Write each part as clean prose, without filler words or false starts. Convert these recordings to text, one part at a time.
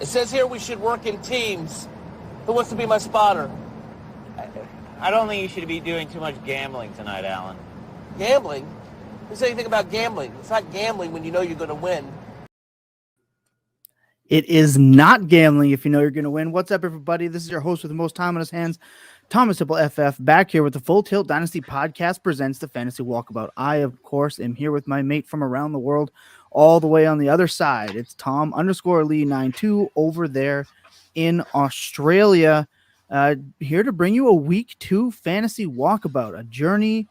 It says here we should work in teams. Who wants to be my spotter? I don't think you should be doing too much gambling tonight, Alan. Gambling? Who said anything about gambling? It's not gambling when you know you're going to win. It is not gambling if you know you're going to win. What's up, everybody? This is your host with the most time on his hands, Thomas Tipple FF, back here with the Full Tilt Dynasty Podcast presents the Fantasy Walkabout. I, of course, am here with my mate from around the world, all the way on the other side. It's Tom_Lee92 over there in Australia, here to bring you a Week 2 Fantasy Walkabout, a journey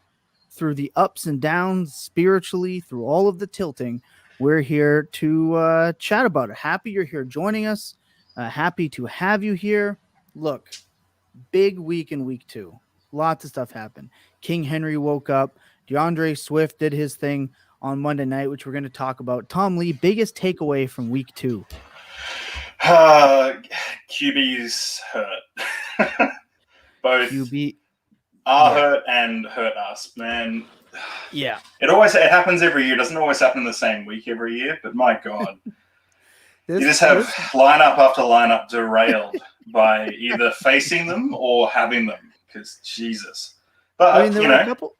through the ups and downs spiritually, through all of the tilting. We're here to chat about it. Happy you're here joining us. Happy to have you here. Look, big week in Week 2. Lots of stuff happened. King Henry woke up. DeAndre Swift did his thing on Monday night, which we're going to talk about. Tom Lee, biggest takeaway from Week 2. QB's hurt. Both QB are hurt and hurt us, man. Yeah. It happens every year. It doesn't always happen the same week every year, but my God. You just have lineup after lineup derailed by either facing them or having them, because Jesus. But, I mean, there were a couple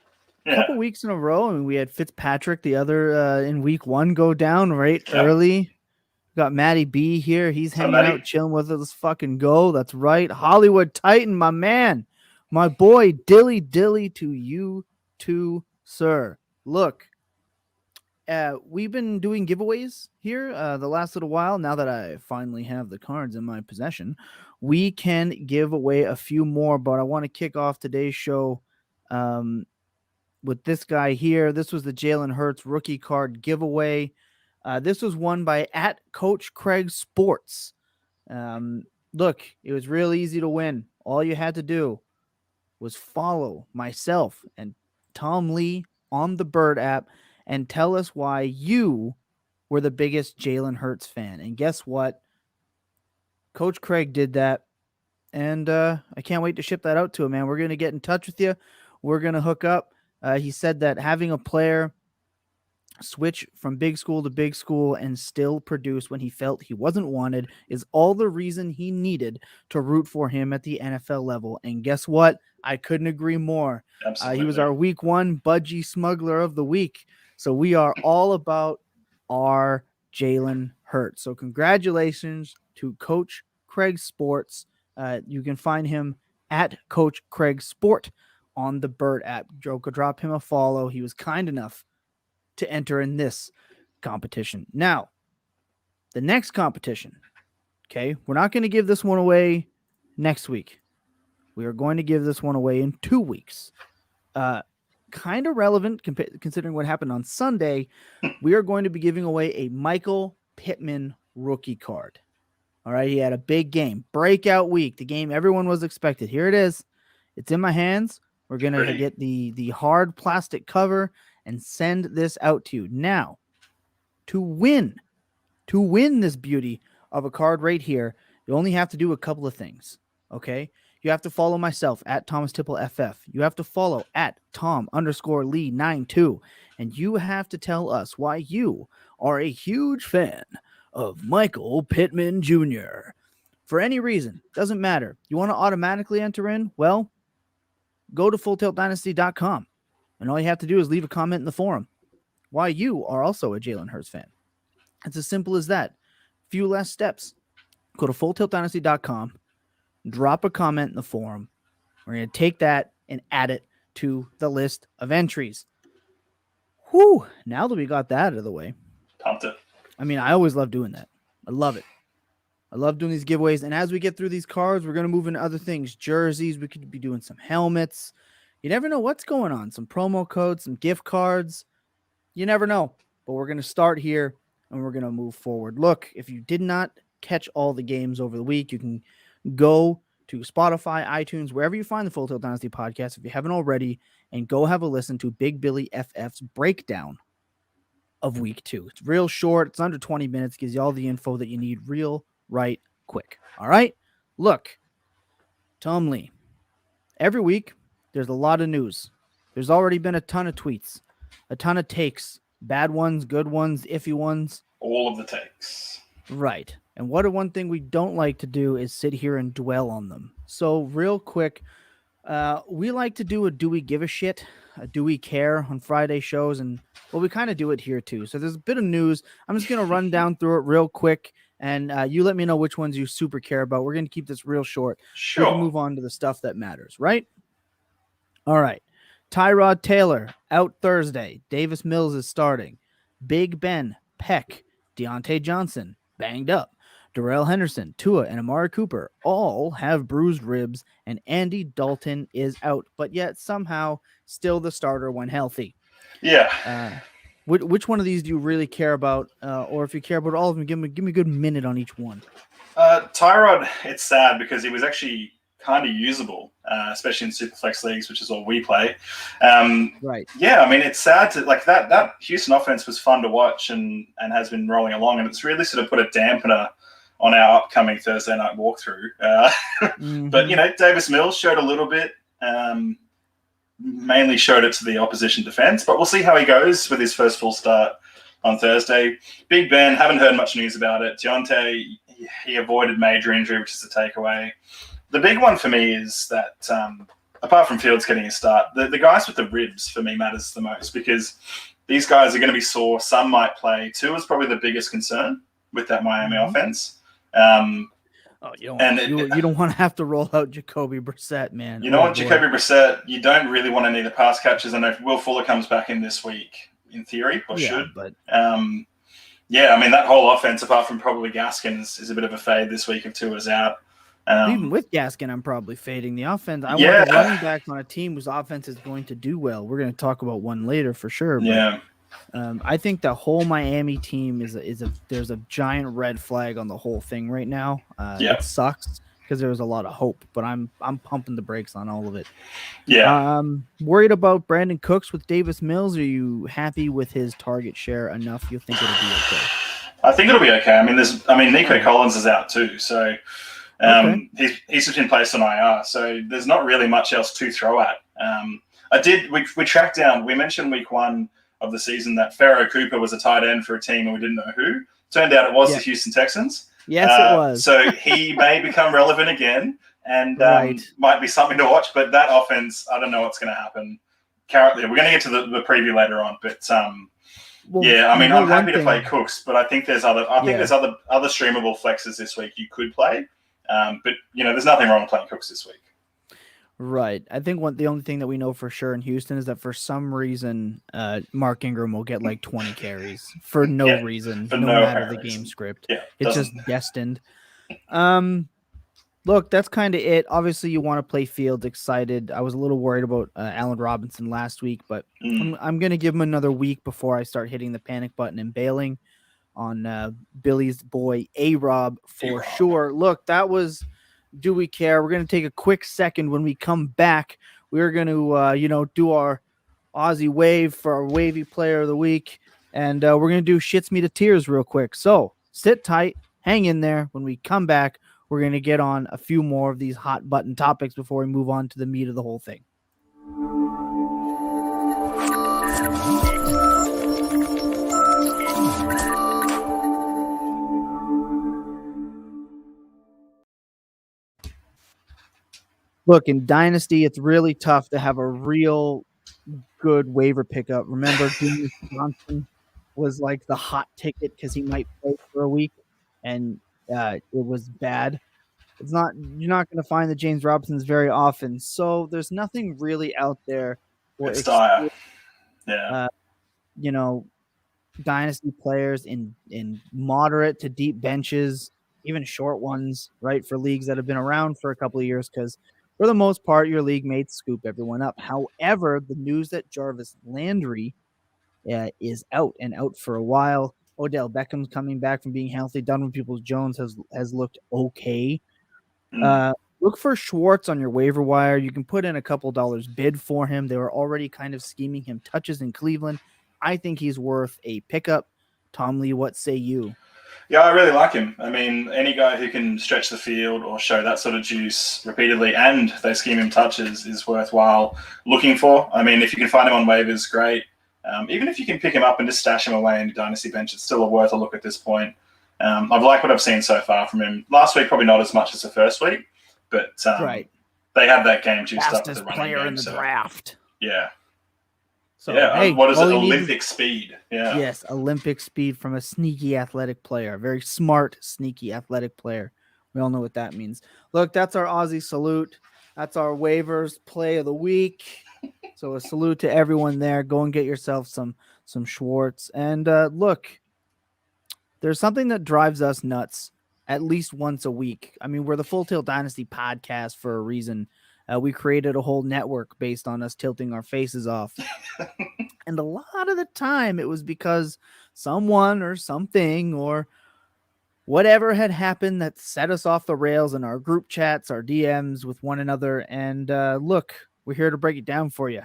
weeks in a row, and we had Fitzpatrick the other in Week 1 go down early. Got Matty B here. He's hanging out, chilling with us. Let's fucking go. That's right. Hollywood Titan, my man. My boy, Dilly to you too, sir. Look, we've been doing giveaways here the last little while. Now that I finally have the cards in my possession, we can give away a few more, but I want to kick off today's show with this guy here. This was the Jalen Hurts rookie card giveaway. This was won by @CoachCraigSports. Look, it was real easy to win. All you had to do was follow myself and Tom Lee on the Bird app and tell us why you were the biggest Jalen Hurts fan. And guess what? Coach Craig did that. And I can't wait to ship that out to him, man. We're going to get in touch with you. We're going to hook up. He said that having a player switch from big school to big school and still produce when he felt he wasn't wanted is all the reason he needed to root for him at the NFL level. And guess what? I couldn't agree more. He was our Week 1 Budgie Smuggler of the Week. So we are all about our Jalen Hurts. So congratulations to Coach Craig Sports. You can find him at Coach Craig Sport on the Bird app. Joker, drop him a follow. He was kind enough to enter in this competition. Now, the next competition, okay, we're not going to give this one away next week. We are going to give this one away in 2 weeks. Kind of relevant considering what happened on Sunday. We are going to be giving away a Michael Pittman rookie card. All right, he had a big game, breakout week, the game everyone was expected. Here it is. It's in my hands. We're going to get the hard plastic cover and send this out to you. Now, to win this beauty of a card right here, you only have to do a couple of things, okay? You have to follow myself at Thomas Tipple FF. You have to follow at Tom_Lee92. And you have to tell us why you are a huge fan of Michael Pittman Jr. For any reason, doesn't matter. You want to automatically enter in? Well, go to FullTiltDynasty.com. And all you have to do is leave a comment in the forum why you are also a Jalen Hurts fan. It's as simple as that. Few less steps. Go to fulltiltdynasty.com, drop a comment in the forum. We're going to take that and add it to the list of entries. Whew, now that we got that out of the way. Pumped it. I mean, I always love doing that. I love it. I love doing these giveaways. And as we get through these cards, we're going to move into other things. Jerseys, we could be doing some helmets. You never know what's going on. Some promo codes, some gift cards. You never know. But we're going to start here and we're going to move forward. Look, if you did not catch all the games over the week, you can go to Spotify, iTunes, wherever you find the Full Tilt Dynasty podcast, if you haven't already, and go have a listen to Big Billy FF's breakdown of week 2. It's real short. It's under 20 minutes. Gives you all the info that you need real right quick. All right? Look, Tom Lee, every week there's a lot of news. There's already been a ton of tweets, a ton of takes, bad ones, good ones, iffy ones. All of the takes. Right. And one thing we don't like to do is sit here and dwell on them. So real quick, we like to do a do we give a shit, a do we care on Friday shows, and well, we kind of do it here too. So there's a bit of news. I'm just going to run down through it real quick, and you let me know which ones you super care about. We're going to keep this real short. Sure. We can move on to the stuff that matters, right? All right. Tyrod Taylor out Thursday. Davis Mills is starting. Big Ben, Peck, Deontay Johnson, banged up. Darrell Henderson, Tua, and Amari Cooper all have bruised ribs, and Andy Dalton is out, but yet somehow still the starter when healthy. Yeah. Which one of these do you really care about? Or if you care about all of them, give me a good minute on each one. Tyrod, it's sad because he was actually kind of usable, especially in Superflex leagues, which is what we play. Right. Yeah, I mean, it's sad to like that Houston offense was fun to watch and has been rolling along, and it's really sort of put a dampener on our upcoming Thursday night walkthrough. But, Davis Mills showed a little bit, mainly showed it to the opposition defense, but we'll see how he goes with his first full start on Thursday. Big Ben, haven't heard much news about it. Deontay, he avoided major injury, which is a takeaway. The big one for me is that, apart from Fields getting a start, the guys with the ribs for me matters the most because these guys are going to be sore. Some might play. Tua is probably the biggest concern with that Miami offense. You don't want to have to roll out Jacoby Brissett, man. You know what, Jacoby Brissett, you don't really want any of the pass catchers. I know Will Fuller comes back in this week, in theory, or should. But I mean, that whole offense, apart from probably Gaskins, is a bit of a fade this week if Tua's out. Even with Gaskin, I'm probably fading the offense. I want a running back on a team whose offense is going to do well. We're going to talk about one later for sure. But, I think the whole Miami team there's a giant red flag on the whole thing right now. It sucks because there was a lot of hope, but I'm pumping the brakes on all of it. Yeah. Worried about Brandon Cooks with Davis Mills? Are you happy with his target share enough? You think it'll be okay? I think it'll be okay. I mean, Nico Collins is out too, so he's just been placed on IR. So there's not really much else to throw at. We tracked down. We mentioned week 1 of the season that Pharaoh Cooper was a tight end for a team and we didn't know who. Turned out it was the Houston Texans. Yes, it was. So he may become relevant again and might be something to watch. But that offense, I don't know what's going to happen. We're going to get to the preview later on. But I'm happy to play Cooks, but I think there's other streamable flexes this week you could play. But there's nothing wrong with playing Cooks this week. Right. I think the only thing that we know for sure in Houston is that for some reason, Mark Ingram will get like 20 carries for no reason, no matter the game script. Yeah, it's just destined. Look, that's kind of it. Obviously, you want to play Fields. Excited. I was a little worried about Allen Robinson last week, but I'm going to give him another week before I start hitting the panic button and bailing on Billy's boy A-Rob for sure. Look, that was... Do we care? We're going to take a quick second. When we come back, we're going to, do our Aussie wave for our wavy player of the week. And we're going to do shits me to tears real quick. So sit tight, hang in there. When we come back, we're going to get on a few more of these hot button topics before we move on to the meat of the whole thing. Look, in Dynasty, it's really tough to have a real good waiver pickup. Remember, Johnson was like the hot ticket because he might play for a week. And It was bad. You're not going to find the James Robinsons very often. So there's nothing really out there for It's dire. Yeah. Dynasty players in moderate to deep benches, even short ones, right, for leagues that have been around for a couple of years, because for the most part, your league mates scoop everyone up. However, the news that Jarvis Landry is out for a while. Odell Beckham's coming back from being healthy. Donovan Peoples-Jones has looked okay. Look for Schwartz on your waiver wire. You can put in a couple dollars bid for him. They were already kind of scheming him touches in Cleveland. I think he's worth a pickup. Tom Lee, what say you? Yeah, I really like him. I mean, any guy who can stretch the field or show that sort of juice repeatedly and they scheme him touches is worthwhile looking for. I mean, if you can find him on waivers, great. Even if you can pick him up and just stash him away in your dynasty bench, it's still worth a look at this point. I've liked what I've seen so far from him. Last week, probably not as much as the first week, but they had that game juiced up with the running player game, in the draft. Yeah. So, what is it? Olympic speed. Yeah. Yes, Olympic speed from a sneaky athletic player. A very smart, sneaky athletic player. We all know what that means. Look, that's our Aussie salute. That's our waivers play of the week. So a salute to everyone there. Go and get yourself some Schwartz. And look, there's something that drives us nuts at least once a week. I mean, we're the Full Tilt Dynasty podcast for a reason. We created a whole network based on us tilting our faces off. And a lot of the time it was because someone or something or whatever had happened that set us off the rails in our group chats, our DMs with one another. And look, we're here to break it down for you.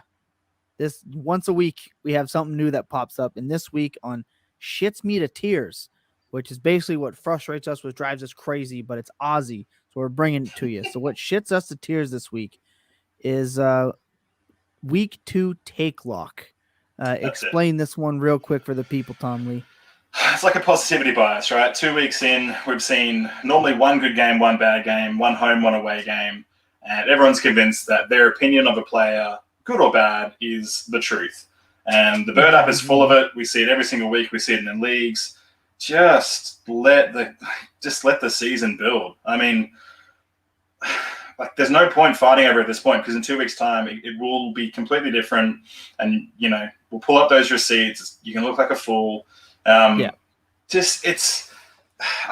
This once a week, we have something new that pops up. And this week on Shits Me to Tears, which is basically what frustrates us, what drives us crazy, but it's Aussie. So we're bringing it to you. So what shits us to tears this week is week 2 take lock. Explain this one real quick for the people, Tom Lee. It's like a positivity bias, right? 2 weeks in, we've seen normally one good game, one bad game, one home, one away game. And everyone's convinced that their opinion of a player, good or bad, is the truth. And the Bird app is full of it. We see it every single week. We see it in leagues. Just let the season build. I mean, like, there's no point fighting over it at this point, because in 2 weeks' time, it will be completely different. And, we'll pull up those receipts. You can look like a fool. I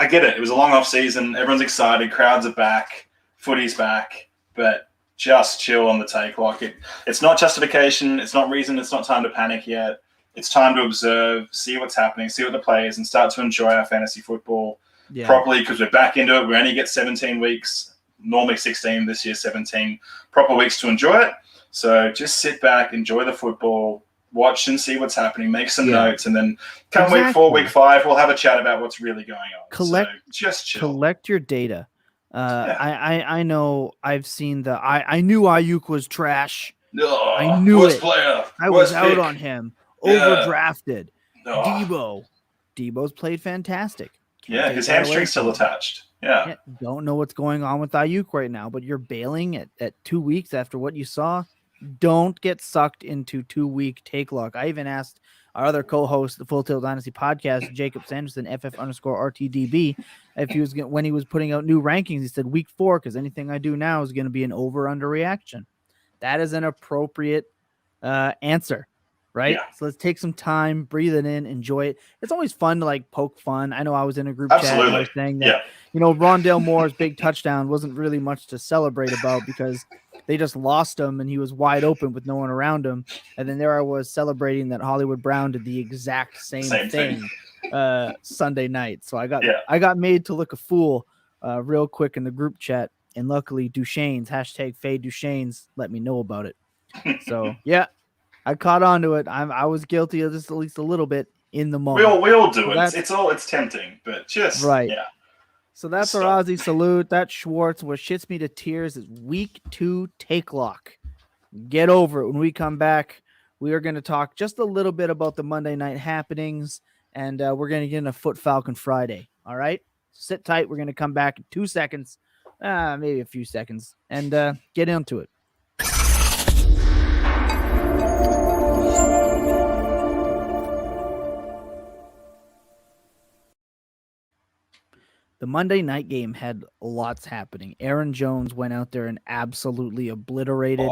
get it. It was a long off season. Everyone's excited. Crowds are back. Footy's back. But just chill on the take. Like, it's not justification. It's not reason. It's not time to panic yet. It's time to observe, see what's happening, see what the play is, and start to enjoy our fantasy football properly, because we're back into it. We only get 17 weeks, normally 16, this year 17 proper weeks to enjoy it. So just sit back, enjoy the football, watch and see what's happening, make some notes, and then come week 4, week 5, we'll have a chat about what's really going on. Just chill. Collect your data. I know I've seen I knew Ayuk was trash. I knew worst it. Player. I was out on him. Overdrafted. Debo's played fantastic. His hamstring's still attached. Don't know what's going on with Ayuk right now, but you're bailing at 2 weeks after what you saw. Don't get sucked into 2-week take lock. I even asked our other co-host, the Full Tilt Dynasty podcast, Jacob Sanderson, FF_RTDB, if he was when he was putting out new rankings, he said week 4, because anything I do now is going to be an over-under reaction. That is an appropriate answer. Right. Yeah. So let's take some time, breathe it in, enjoy it. It's always fun to poke fun. I know I was in a group chat and I was saying that, Rondale Moore's big touchdown wasn't really much to celebrate about because they just lost him and he was wide open with no one around him. And then there I was celebrating that Hollywood Brown did the exact same thing Sunday night. So I got made to look a fool real quick in the group chat. And luckily Duchesne's #FadeDuchesne's let me know about it. So I caught on to it. I was guilty of this at least a little bit in the moment. We all do it. It's tempting, but just right. Yeah. So that's our Aussie salute. That's Schwartz. What shits me to tears is week 2 take lock. Get over it. When we come back, we are going to talk just a little bit about the Monday night happenings, and we're going to get into Foot Falcon Friday. All right? Sit tight. We're going to come back in 2 seconds, maybe a few seconds, and get into it. The Monday night game had lots happening. Aaron Jones went out there and absolutely obliterated.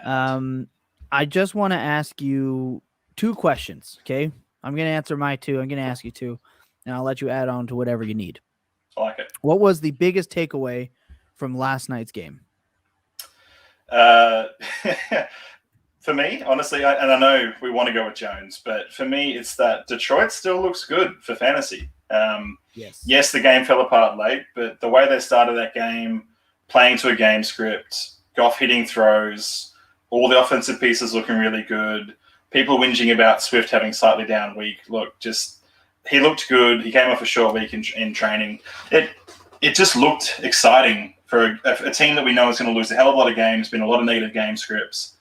I just want to ask you 2 questions, okay? I'm going to answer my 2. I'm going to ask you 2, and I'll let you add on to whatever you need. I like it. What was the biggest takeaway from last night's game? For me, honestly, and I know we want to go with Jones, but for me, it's that Detroit still looks good for fantasy. Yes, the game fell apart late, but the way they started that game, playing to a game script, Goff hitting throws, all the offensive pieces looking really good, people whinging about Swift having slightly down week. Look, he looked good. He came off a short week in training. It just looked exciting for a team that we know is going to lose a hell of a lot of games, been a lot of negative game scripts.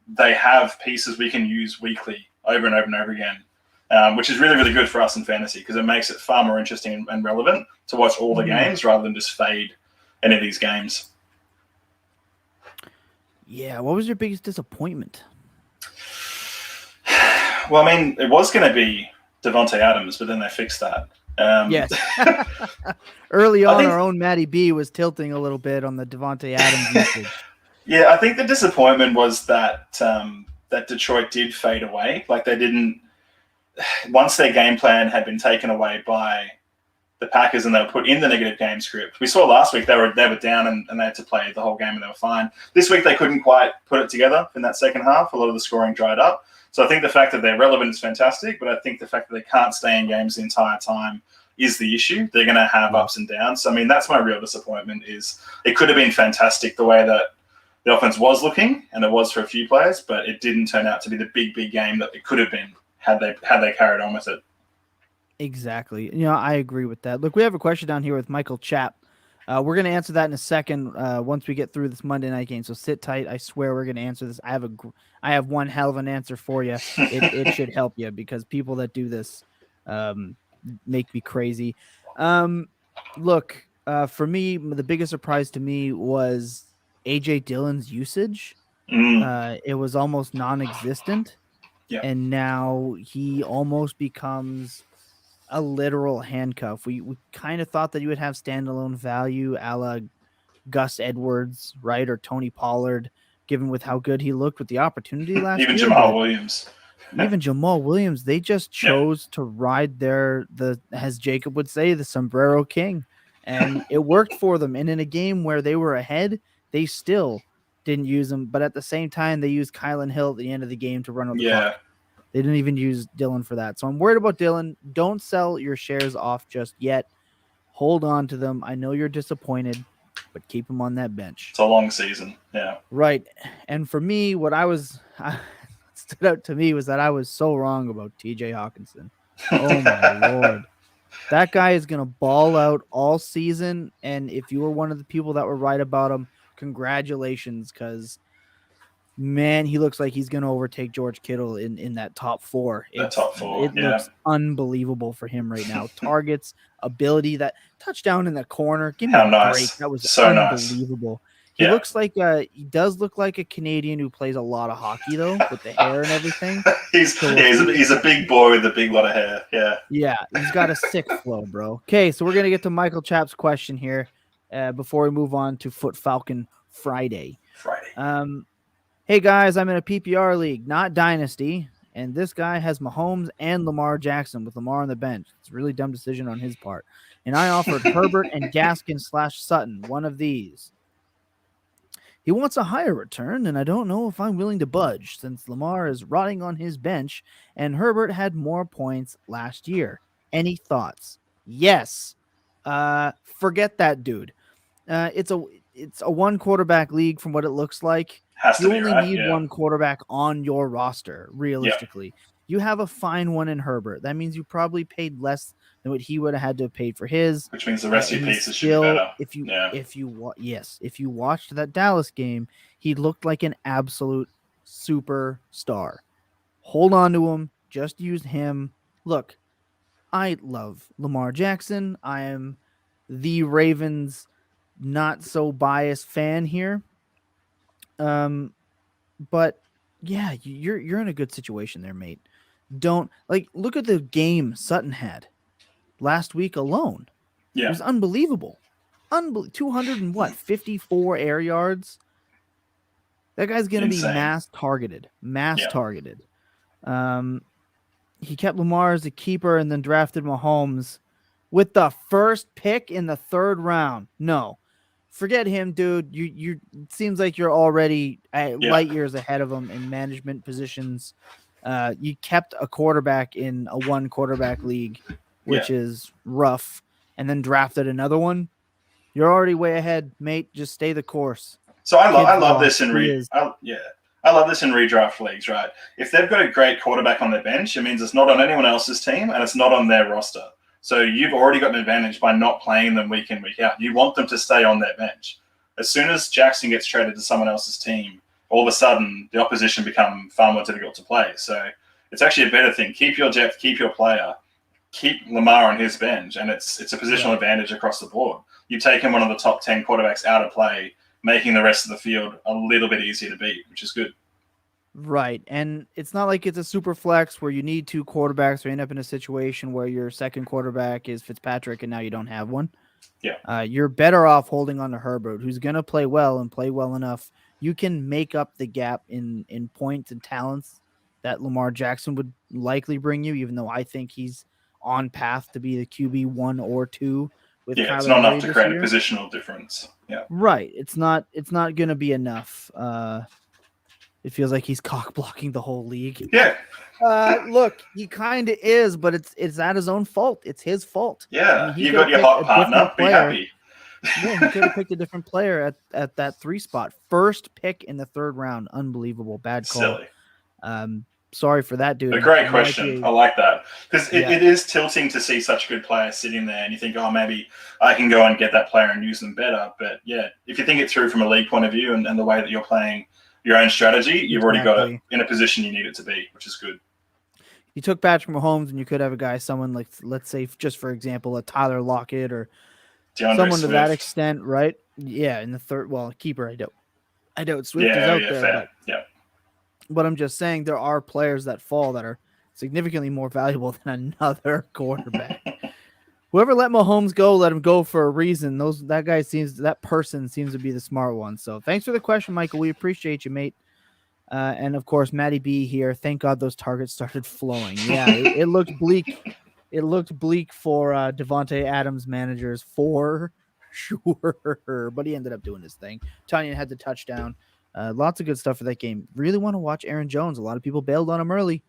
They have pieces we can use weekly over and over and over again, which is really, really good for us in fantasy because it makes it far more interesting and relevant to watch all the games rather than just fade any of these games. Yeah, what was your biggest disappointment? Well, I mean, it was going to be Devontae Adams, but then they fixed that. Yes. Early on, our own Matty B was tilting a little bit on the Devontae Adams usage. Yeah, I think the disappointment was that that Detroit did fade away. Like they didn't – once their game plan had been taken away by the Packers and they were put in the negative game script. We saw last week they were down and they had to play the whole game and they were fine. This week they couldn't quite put it together in that second half. A lot of the scoring dried up. So I think the fact that they're relevant is fantastic, but I think the fact that they can't stay in games the entire time is the issue. They're going to have ups and downs. So, I mean, that's my real disappointment is it could have been fantastic the way that the offense was looking, and it was for a few players, but it didn't turn out to be the big game that it could have been had they carried on with it. Exactly. I agree with that. Look, we have a question down here with Michael Chap. We're going to answer that in a second once we get through this Monday night game. So sit tight. I swear we're going to answer this. I have one hell of an answer for you. It should help you because people that do this make me crazy. Look, for me, the biggest surprise to me was A.J. Dillon's usage. It was almost non-existent. Yeah. And now he almost becomes a literal handcuff. We kind of thought that you would have standalone value a la Gus Edwards, right? Or Tony Pollard, given with how good he looked with the opportunity last year. Even Jamal Williams. Even Jamal Williams, they just chose to ride as Jacob would say, the sombrero king. And it worked for them. And in a game where they were ahead, they still didn't use him. But at the same time, they used Kylan Hill at the end of the game to run out the clock. They didn't even use Dillon for that. So I'm worried about Dillon. Don't sell your shares off just yet. Hold on to them. I know you're disappointed, but keep them on that bench. It's a long season. Yeah. Right. And for me, what stood out to me was that I was so wrong about TJ Hawkinson. Oh, my Lord. That guy is going to ball out all season. And if you were one of the people that were right about him, congratulations, because man, he looks like he's going to overtake George Kittle in that top 4. It looks unbelievable for him right now. Targets, ability, that touchdown in the corner. Give me a break. That was so unbelievable. Nice. He looks like he does look like a Canadian who plays a lot of hockey though, with the hair and everything. He's a big boy with a big lot of hair. Yeah. Yeah, he's got a sick flow, bro. Okay, so we're gonna get to Michael Chap's question here before we move on to Foot Falcon Friday. Hey guys, I'm in a PPR league, not Dynasty, and this guy has Mahomes and Lamar Jackson with Lamar on the bench. It's a really dumb decision on his part. And I offered Herbert and Gaskin/Sutton, one of these. He wants a higher return, and I don't know if I'm willing to budge since Lamar is rotting on his bench and Herbert had more points last year. Any thoughts? Yes. Forget that dude. It's a one quarterback league from what it looks like. You only need one quarterback on your roster, realistically. Yeah. You have a fine one in Herbert. That means you probably paid less than what he would have had to have paid for his. Which means the rest of your pieces should be better. If you watched that Dallas game, he looked like an absolute superstar. Hold on to him. Just use him. Look, I love Lamar Jackson. I am the Ravens not so biased fan here. But yeah, you're in a good situation there, mate. Don't look at the game Sutton had last week alone. It was unbelievable. 254 air yards. That guy's going to be mass targeted. He kept Lamar as a keeper and then drafted Mahomes with the first pick in the 3rd round. No, forget him, dude. You it seems like you're already light years ahead of him in management positions. You kept a quarterback in a 1 quarterback league, which is rough, and then drafted another one. You're already way ahead, mate. Just stay the course. So I love this in I love this in redraft leagues, right? If they've got a great quarterback on their bench, it means it's not on anyone else's team and it's not on their roster. So you've already got an advantage by not playing them week in, week out. You want them to stay on their bench. As soon as Jackson gets traded to someone else's team, all of a sudden the opposition become far more difficult to play. So it's actually a better thing. Keep your depth, keep your player, keep Lamar on his bench, and it's a positional advantage across the board. You've taken one of the top 10 quarterbacks out of play, making the rest of the field a little bit easier to beat, which is good. Right. And it's not like it's a super flex where you need 2 quarterbacks or end up in a situation where your second quarterback is Fitzpatrick and now you don't have one. Yeah. You're better off holding on to Herbert, who's going to play well and play well enough. You can make up the gap in points and talents that Lamar Jackson would likely bring you, even though I think he's on path to be the QB 1 or 2. With Kyler it's not enough to create a positional difference. Yeah. Right. It's not going to be enough. It feels like he's cock blocking the whole league. Yeah. Look, he kind of is, but it's at his own fault. It's his fault. Yeah. You got your hot partner. Be happy. Yeah, he could have picked a different player at that 3 spot. First pick in the 3rd round. Unbelievable. Bad call. Silly. Sorry for that, dude. A great question. I like that. Because it is tilting to see such a good player sitting there and you think, oh, maybe I can go and get that player and use them better. But yeah, if you think it through from a league point of view and the way that you're playing your own strategy, you've already got it in a position you need it to be, which is good. You took Patrick Mahomes and you could have a guy, someone like, let's say, just for example, a Tyler Lockett or someone Swift. To that extent, right? Yeah, in the 3rd, keeper, I doubt Swift is out there. Fair. But I'm just saying there are players that fall that are significantly more valuable than another quarterback. Whoever let Mahomes go, let him go for a reason. That person seems to be the smart one. So thanks for the question, Michael. We appreciate you, mate. And of course, Matty B here. Thank God those targets started flowing. Yeah, it looked bleak. It looked bleak for Devontae Adams managers for sure. But he ended up doing his thing. Tanyan had the touchdown. Lots of good stuff for that game. Really want to watch Aaron Jones. A lot of people bailed on him early.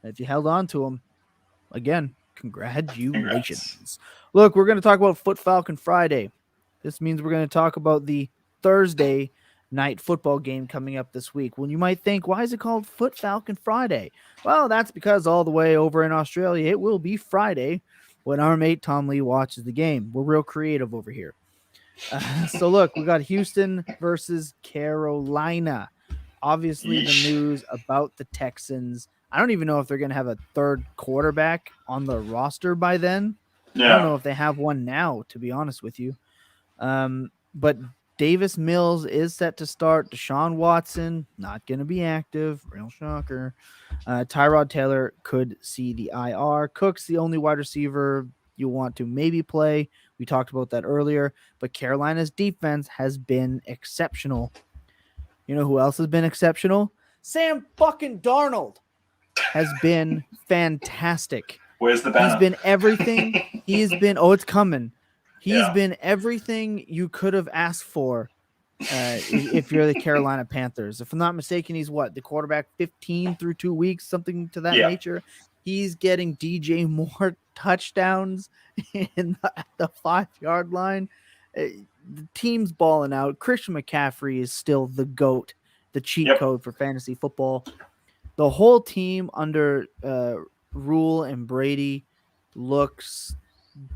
If you held on to him, again, congratulations. Congrats. Look, we're going to talk about Foot Falcon Friday. This means we're going to talk about the Thursday night football game coming up this week. Well, you might think, why is it called Foot Falcon Friday? Well, that's because all the way over in Australia, it will be Friday when our mate Tom Lee watches the game. We're real creative over here. So look, we got Houston versus Carolina. Obviously, the news about the Texans. I don't even know if they're going to have a 3rd quarterback on the roster by then. Yeah. I don't know if they have one now, to be honest with you. But Davis Mills is set to start. Deshaun Watson, not going to be active. Real shocker. Tyrod Taylor could see the IR. Cook's the only wide receiver you want to maybe play. We talked about that earlier. But Carolina's defense has been exceptional. You know who else has been exceptional? Sam fucking Darnold has been fantastic. Where's the banner? He's been everything. It's coming. He's been everything you could have asked for if you're the Carolina Panthers. If I'm not mistaken, he's the quarterback 15 through 2 weeks, something to that nature. He's getting DJ Moore touchdowns at the 5-yard line. The team's balling out. Christian McCaffrey is still the GOAT, the cheat code for fantasy football. The whole team under Rule and Brady looks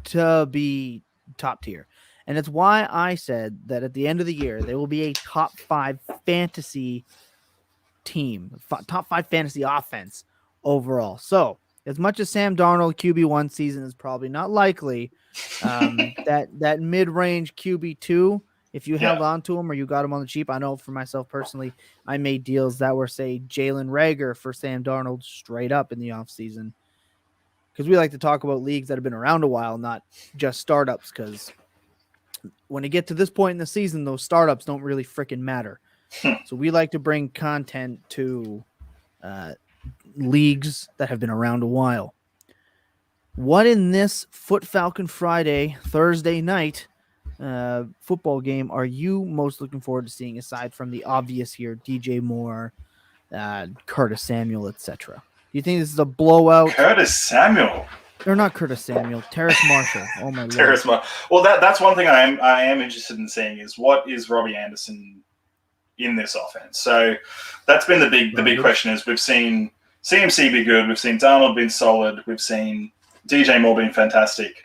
to be top tier. And it's why I said that at the end of the year, they will be a top 5 fantasy team, top 5 fantasy offense overall. So as much as Sam Darnold QB1 season is probably not likely, that mid-range QB2, if you held on to him or you got him on the cheap, I know for myself personally, I made deals that were, say, Jalen Reagor for Sam Darnold straight up in the offseason. because we like to talk about leagues that have been around a while, not just startups, because when you get to this point in the season, those startups don't really freaking matter. So we like to bring content to leagues that have been around a while. What in this Foot Falcon Friday, Thursday night football game are you most looking forward to seeing, aside from the obvious here, DJ Moore, Curtis Samuel, etc.? Do you think this is a blowout? Curtis Samuel. Or not Curtis Samuel, Terrace Marshall. Oh my Terrace lord. Well, that's one thing I am interested in seeing is what is Robbie Anderson in this offense. So that's been the big question. Is we've seen CMC be good, we've seen Darnold been solid, we've seen DJ Moore being fantastic,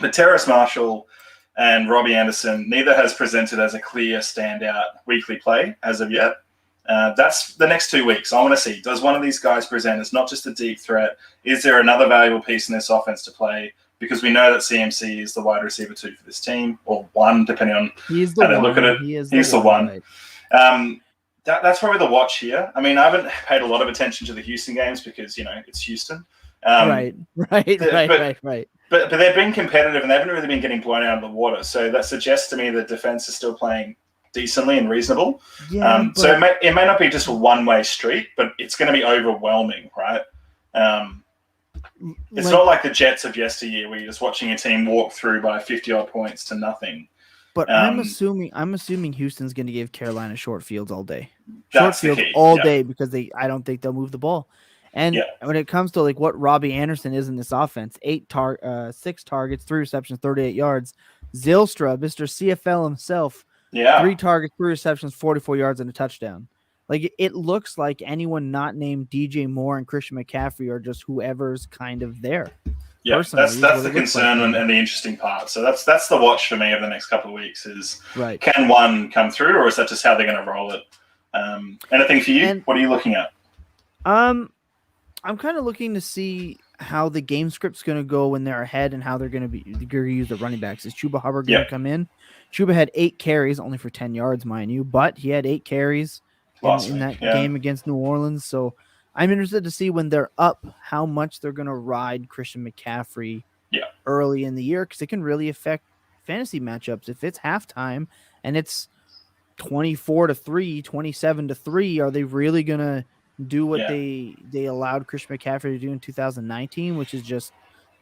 but Terrace Marshall and Robbie Anderson, neither has presented as a clear standout weekly play as of yet. That's the next 2 weeks. I want to see, does one of these guys present as not just a deep threat? Is there another valuable piece in this offense to play? Because we know that CMC is the wide receiver 2 for this team, or 1, depending on how they look at it. He's the one. Right. That's probably the watch here. I mean, I haven't paid a lot of attention to the Houston games because, it's Houston. Right. But they've been competitive and they haven't really been getting blown out of the water. So that suggests to me that defense is still playing decently and reasonable. Yeah, so it may not be just a one-way street, but it's going to be overwhelming, right? It's not like the Jets of yesteryear where you're just watching a team walk through by 50-odd points to nothing. But I'm assuming Houston's going to give Carolina short fields all day. Short fields all day because I don't think they'll move the ball. And when it comes to like what Robbie Anderson is in this offense, 6 targets, 3 receptions, 38 yards. Zylstra, Mr. CFL himself, 3 targets, 3 receptions, 44 yards, and a touchdown. Like it looks like anyone not named DJ Moore and Christian McCaffrey are just whoever's kind of there. Yeah, that's the concern and the interesting part. So that's the watch for me over the next couple of weeks is can one come through, or is that just how they're going to roll it? Anything for you? What are you looking at? I'm kind of looking to see how the game script's going to go when they're ahead and how they're going to use the running backs. Is Chuba Hubbard going to come in? Chuba had 8 carries, only for 10 yards, mind you, but he had 8 carries in that game against New Orleans. So I'm interested to see when they're up how much they're going to ride Christian McCaffrey early in the year, because it can really affect fantasy matchups. If it's halftime and it's 24-3, 27-3, are they really going to do what they allowed Christian McCaffrey to do in 2019, which is just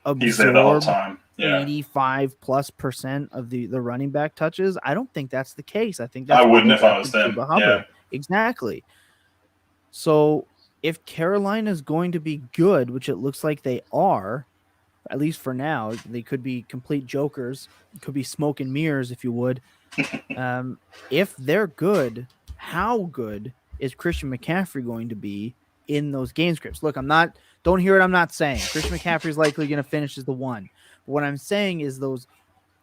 absorb the whole time. 85+% of the running back touches? I don't think that's the case. I think that's I wouldn't if I was them. Yeah. Exactly. So if Carolina's going to be good, which it looks like they are, at least for now, they could be complete jokers, could be smoke and mirrors, if you would. If they're good, how good is Christian McCaffrey going to be in those game scripts? Look, don't hear what I'm not saying. Christian McCaffrey is likely going to finish as the 1. But what I'm saying is those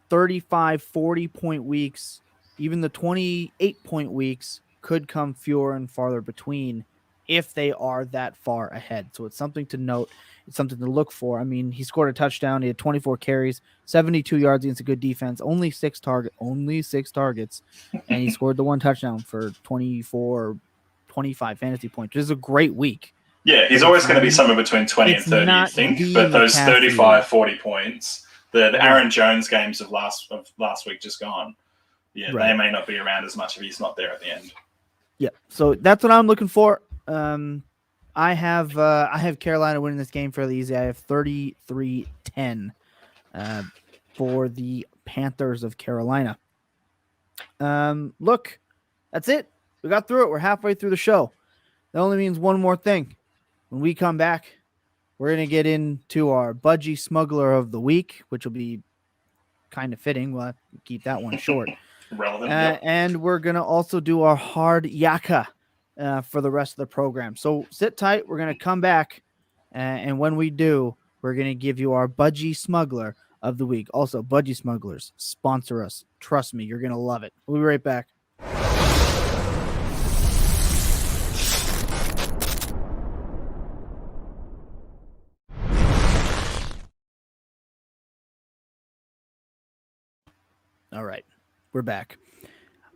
35, 40-point weeks, even the 28-point weeks could come fewer and farther between if they are that far ahead. So it's something to note. It's something to look for. I mean, he scored a touchdown. He had 24 carries, 72 yards against a good defense, only 6 targets, and he scored the 1 touchdown for 25 fantasy points. This is a great week. Yeah, he's always going to be somewhere between 20 and 30, you think. But those 35, 40 points, the Aaron Jones games of last week just gone. Yeah, they may not be around as much if he's not there at the end. Yeah, so that's what I'm looking for. I have Carolina winning this game fairly easy. I have 33-10 for the Panthers of Carolina. Look, that's it. We got through it. We're halfway through the show. That only means one more thing. When we come back, we're going to get into our Budgie Smuggler of the Week, which will be kind of fitting. We'll have to keep that one short. Relevant. And we're going to also do our Hard Yaka for the rest of the program. So sit tight. We're going to come back. And when we do, we're going to give you our Budgie Smuggler of the Week. Also, Budgie Smugglers, sponsor us. Trust me, you're going to love it. We'll be right back. All right, we're back.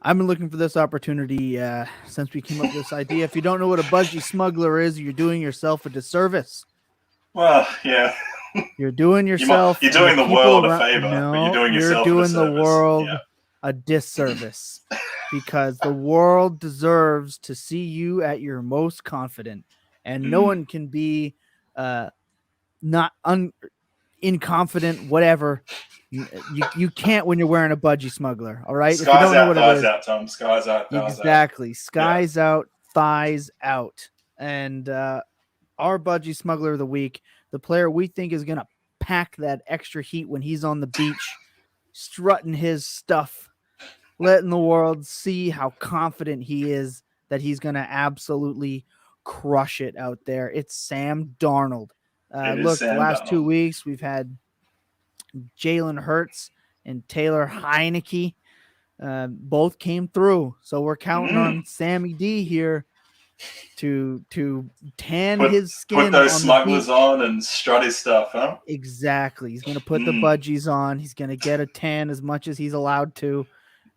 I've been looking for this opportunity since we came up with this idea. If you don't know what a Budgie Smuggler is, you're doing yourself a disservice. Well, yeah. You're doing yourself. You're doing the world a favor, but you're doing yourself a disservice. You're doing the world a disservice because the world deserves to see you at your most confident, and no one can be not inconfident, whatever. You can't when you're wearing a budgie smuggler. All right. Skies out, thighs out, Tom. Skies out, thighs out. Exactly. Skies out, thighs out. And our budgie smuggler of the week, the player we think is going to pack that extra heat when he's on the beach, strutting his stuff, letting the world see how confident he is that he's going to absolutely crush it out there. It's Sam Darnold. Look, the last 2 weeks we've had Jalen Hurts and Taylor Heineke. Both came through. So we're counting on Sammy D here to tan his skin. Put those smugglers on and strut his stuff, huh? Exactly. He's going to put the budgies on. He's going to get a tan as much as he's allowed to.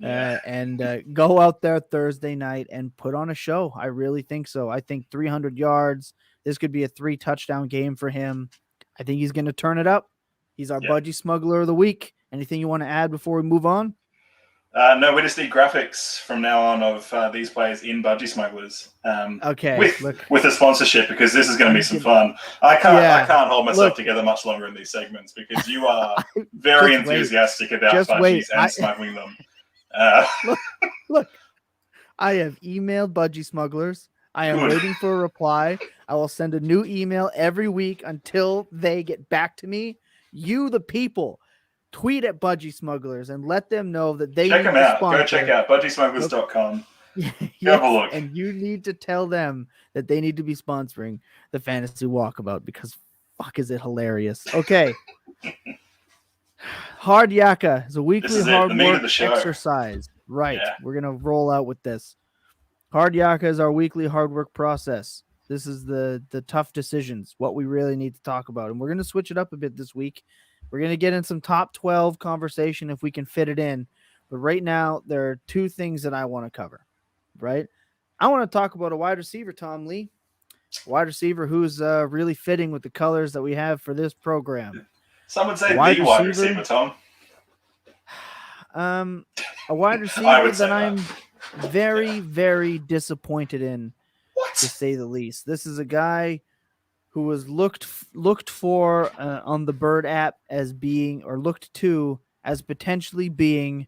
And go out there Thursday night and put on a show. I really think so. I think 300 yards. This could be a 3-touchdown game for him. I think he's going to turn it up. He's our budgie smuggler of the week. Anything you want to add before we move on? No, we just need graphics from now on of these players in budgie smugglers. Okay, with a sponsorship, because this is going to be some fun. I can't hold myself together much longer in these segments because you are very enthusiastic about budgies and smuggling them. Look, I have emailed budgie smugglers. I am waiting for a reply. I will send a new email every week until they get back to me. You, the people, tweet at budgie smugglers and let them know that they check them out. Go check out budgiesmugglers.com. Have a look. And you need to tell them that they need to be sponsoring the Fantasy Walkabout because fuck is it hilarious. Okay. Hard Yaka is a weekly hard work exercise. Right. Yeah. We're going to roll out with this. Hard Yaka is our weekly hard work process. This is the tough decisions, what we really need to talk about. And we're going to switch it up a bit this week. We're going to get in some top 12 conversation if we can fit it in. But right now, there are two things that I want to cover, right? I want to talk about a wide receiver, Tom Lee. Wide receiver who's really fitting with the colors that we have for this program. Some would say wide receiver, Tom. A wide receiver that I'm very, very disappointed in, to say the least. This is a guy who was looked for on the Bird app as being, or looked to as potentially being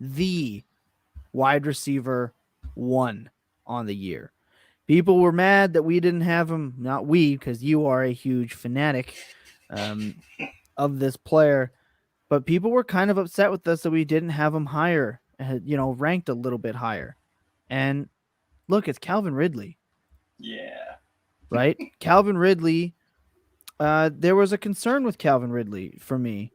the wide receiver 1 on the year. People were mad that we didn't have him. Not we, because you are a huge fanatic of this player. But people were kind of upset with us that we didn't have him higher, ranked a little bit higher. And look, it's Calvin Ridley. Yeah. Right? Calvin Ridley. There was a concern with Calvin Ridley for me.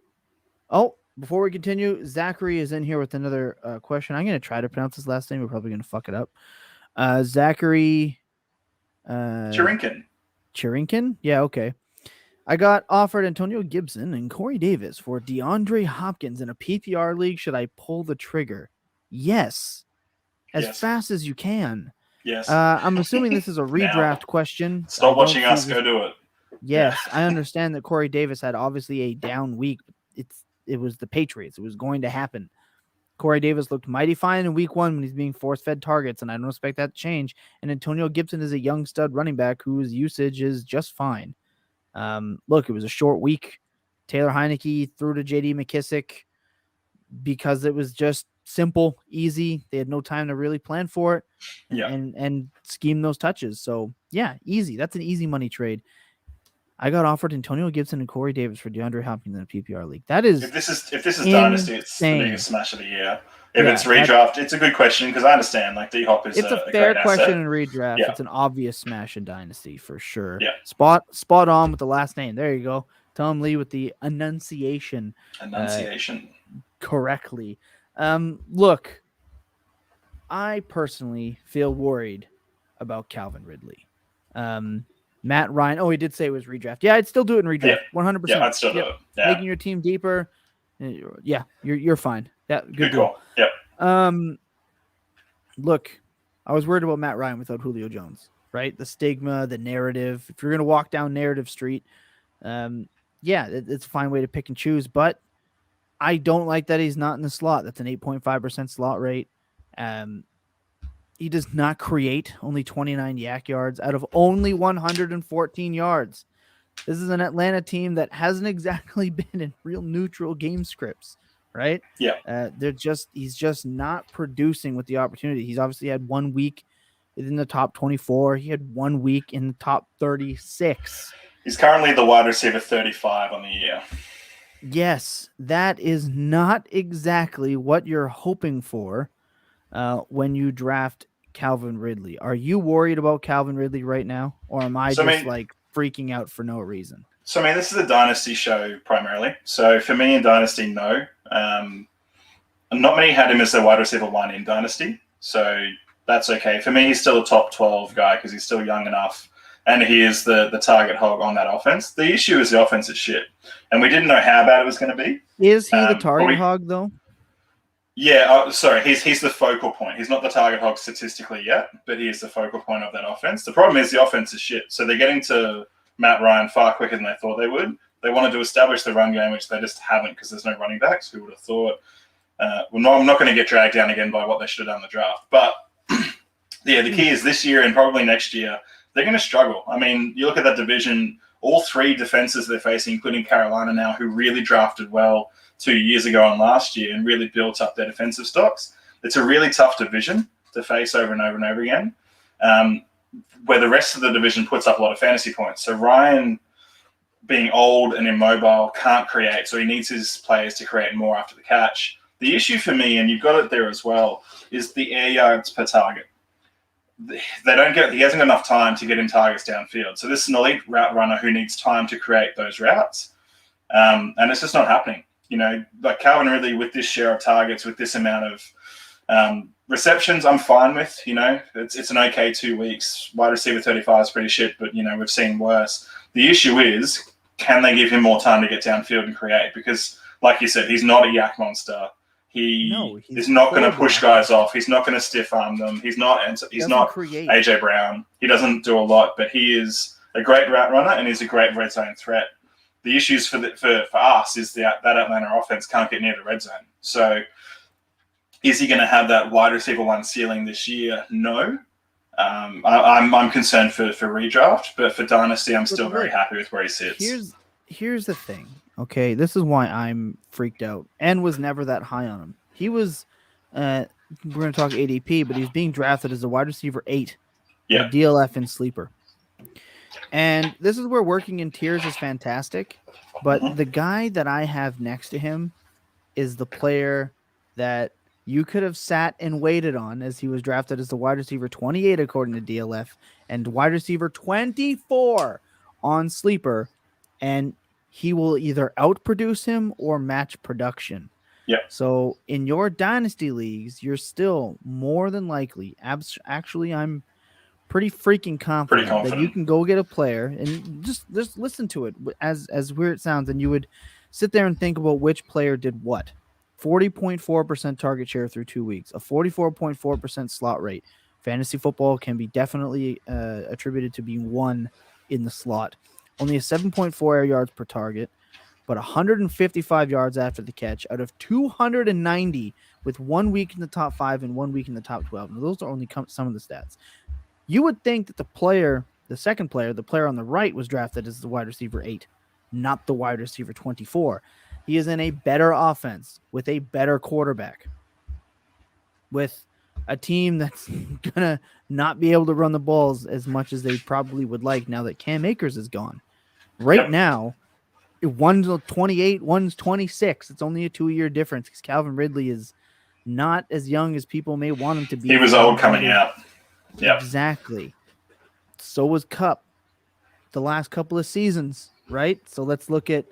Oh, before we continue, Zachary is in here with another question. I'm going to try to pronounce his last name. We're probably going to fuck it up. Zachary. Chirinkin? Yeah, okay. I got offered Antonio Gibson and Corey Davis for DeAndre Hopkins in a PPR league. Should I pull the trigger? Yes. As fast as you can. Yes. I'm assuming this is a redraft question. Stop watching us. Go do it. Yes. I understand that Corey Davis had obviously a down week. It was the Patriots. It was going to happen. Corey Davis looked mighty fine in week 1 when he's being force-fed targets, and I don't expect that to change. And Antonio Gibson is a young stud running back whose usage is just fine. Look, it was a short week. Taylor Heineke threw to J.D. McKissick because it was just simple, easy. They had no time to really plan for it and scheme those touches. So, yeah, easy. That's an easy money trade. I got offered Antonio Gibson and Corey Davis for DeAndre Hopkins in a PPR league. That is if this is Dynasty, it's the biggest smash of the year. If it's redraft, it's a good question because I understand like D-Hop is a fair question in redraft. Yeah. It's an obvious smash in Dynasty for sure. Yeah. Spot on with the last name. There you go. Tom Lee with the enunciation. Correctly. Look, I personally feel worried about Calvin Ridley. Matt Ryan. Oh, he did say it was redraft. Yeah, I'd still do it in redraft. 100%. Yeah, I'd still do it. Yeah. Making your team deeper. Yeah, you're fine. Yeah, good call. Yep. Look, I was worried about Matt Ryan without Julio Jones, right? The stigma, the narrative. If you're going to walk down narrative street, yeah, it's a fine way to pick and choose, but I don't like that he's not in the slot. That's an 8.5% slot rate. He does not create, only 29 yak yards out of only 114 yards. This is an Atlanta team that hasn't exactly been in real neutral game scripts, right? Yeah. He's just not producing with the opportunity. He's obviously had 1 week in the top 24. He had 1 week in the top 36. He's currently the wide receiver 35 on the year. Yes, that is not exactly what you're hoping for when you draft Calvin Ridley. Are you worried about Calvin Ridley right now? Or am I like freaking out for no reason? So, this is a Dynasty show primarily. So, for me in Dynasty, no. Not many had him as their wide receiver 1 in Dynasty. So, that's okay. For me, he's still a top 12 guy because he's still young enough. And he is the target hog on that offense. The issue is the offense is shit. And we didn't know how bad it was going to be. Is he the target hog, though? Yeah, sorry. He's the focal point. He's not the target hog statistically yet, but he is the focal point of that offense. The problem is the offense is shit. So they're getting to Matt Ryan far quicker than they thought they would. They wanted to establish the run game, which they just haven't because there's no running backs. Who would have thought? I'm not going to get dragged down again by what they should have done in the draft. But, yeah, the key is this year and probably next year, they're going to struggle. You look at that division, all 3 defenses they're facing, including Carolina now, who really drafted well 2 years ago and last year and really built up their defensive stocks. It's a really tough division to face over and over and over again, where the rest of the division puts up a lot of fantasy points. So Ryan, being old and immobile, can't create, so he needs his players to create more after the catch. The issue for me, and you've got it there as well, is the air yards per target. He hasn't got enough time to get in targets downfield. So this is an elite route runner who needs time to create those routes. And it's just not happening. Like Calvin Ridley with this share of targets, with this amount of receptions, I'm fine with. It's an okay 2 weeks. Wide receiver 35 is pretty shit, but, we've seen worse. The issue is, can they give him more time to get downfield and create? Because, like you said, he's not a yak monster. He's not going to push guys off. He's not going to stiff arm them. He's not AJ Brown. He doesn't do a lot, but he is a great route runner and he's a great red zone threat. The issues for us is that Atlanta offense can't get near the red zone. So is he going to have that wide receiver 1 ceiling this year? No. I'm concerned for redraft, but for Dynasty, I'm still very happy with where he sits. Here's the thing. Okay, this is why I'm freaked out and was never that high on him. He was, we're going to talk ADP, but he's being drafted as a wide receiver 8, DLF in sleeper. And this is where working in tiers is fantastic, but the guy that I have next to him is the player that you could have sat and waited on, as he was drafted as the wide receiver 28 according to DLF and wide receiver 24 on sleeper, and he will either outproduce him or match production. Yeah. So in your dynasty leagues, you're still more than likely. Actually, I'm pretty freaking confident that you can go get a player and just listen to it as weird it sounds, and you would sit there and think about which player did what. 40.4% target share through 2 weeks, a 44.4% slot rate. Fantasy football can be definitely attributed to being 1 in the slot. Only a 7.4 air yards per target, but 155 yards after the catch out of 290 with 1 week in the top 5 and 1 week in the top 12. Now, those are only some of the stats. You would think that the player on the right was drafted as the wide receiver 8, not the wide receiver 24. He is in a better offense with a better quarterback, with a team that's going to not be able to run the balls as much as they probably would like now that Cam Akers is gone. Right now, one's 28, one's 26. It's only a 2-year difference because Calvin Ridley is not as young as people may want him to be. He was old coming out. Yeah, exactly. So was Kupp the last couple of seasons, right? So let's look at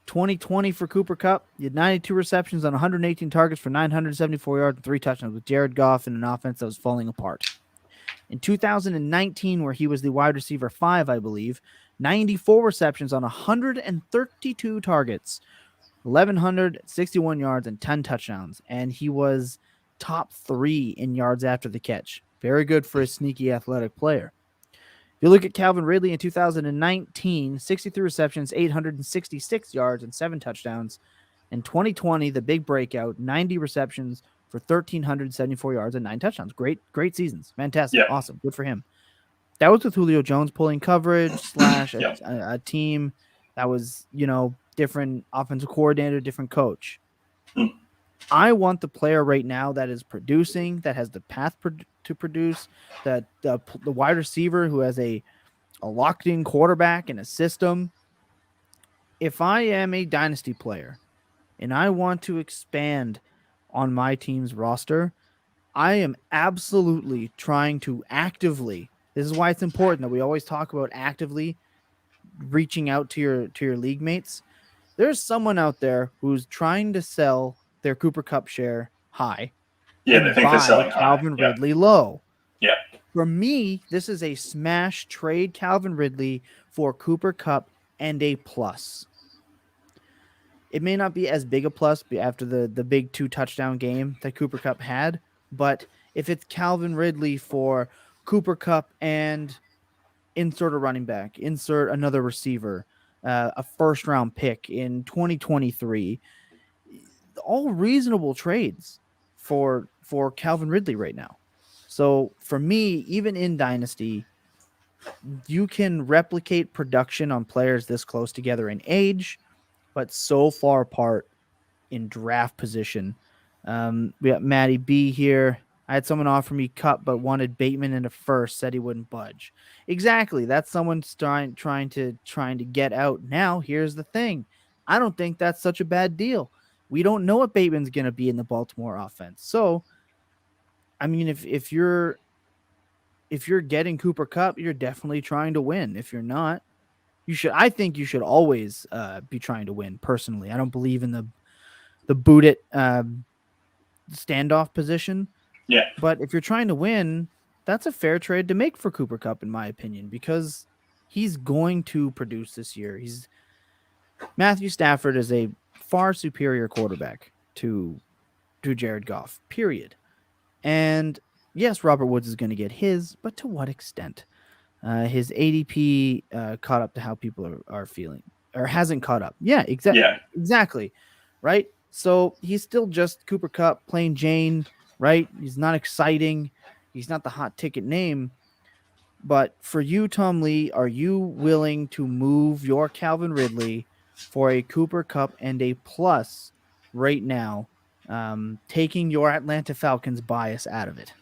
2020 for Cooper Kupp. He had 92 receptions on 118 targets for 974 yards and 3 touchdowns with Jared Goff in an offense that was falling apart. In 2019, where he was the wide receiver 5, I believe, 94 receptions on 132 targets, 1,161 yards and 10 touchdowns, and he was top 3 in yards after the catch. Very good for a sneaky athletic player. You look at Calvin Ridley in 2019, 63 receptions, 866 yards, and 7 touchdowns. In 2020, the big breakout, 90 receptions for 1,374 yards and 9 touchdowns. Great seasons. Fantastic. Yeah. Awesome. Good for him. That was with Julio Jones pulling coverage / a team that was, different offensive coordinator, different coach. I want the player right now that is producing, that has the path to produce, that the wide receiver who has a locked-in quarterback and a system. If I am a dynasty player and I want to expand on my team's roster, I am absolutely trying to actively. This is why it's important that we always talk about actively reaching out to your league mates. There's someone out there who's trying to sell their Cooper Kupp share high. Yeah, they think they're selling Calvin high. Ridley low. Yeah. For me, this is a smash trade Calvin Ridley for Cooper Kupp and a plus. It may not be as big a plus after the big 2 touchdown game that Cooper Kupp had, but if it's Calvin Ridley for Cooper Kupp and insert a running back, insert another receiver, a first-round pick in 2023, all reasonable trades for Calvin Ridley right now. So for me, even in Dynasty, you can replicate production on players this close together in age, but so far apart in draft position. We got Matty B here. I had someone offer me Kupp, but wanted Bateman in a first, said he wouldn't budge. Exactly. That's someone trying to get out. Now, here's the thing. I don't think that's such a bad deal. We don't know what Bateman's going to be in the Baltimore offense. So, I mean, if you're getting Cooper Kupp, you're definitely trying to win. If you're not, I think you should always be trying to win. Personally, I don't believe in the boot it standoff position. Yeah. But if you're trying to win, that's a fair trade to make for Cooper Kupp, in my opinion, because he's going to produce this year. Matthew Stafford is a far superior quarterback to Jared Goff, period. And yes, Robert Woods is going to get his, but to what extent? His ADP caught up to how people are feeling, or hasn't caught up. Yeah, exactly. Right? So he's still just Cooper Kupp, plain Jane, right? He's not exciting. He's not the hot ticket name. But for you, Tom Lee, are you willing to move your Calvin Ridley for a Cooper Kupp and a plus right now, taking your Atlanta Falcons bias out of it?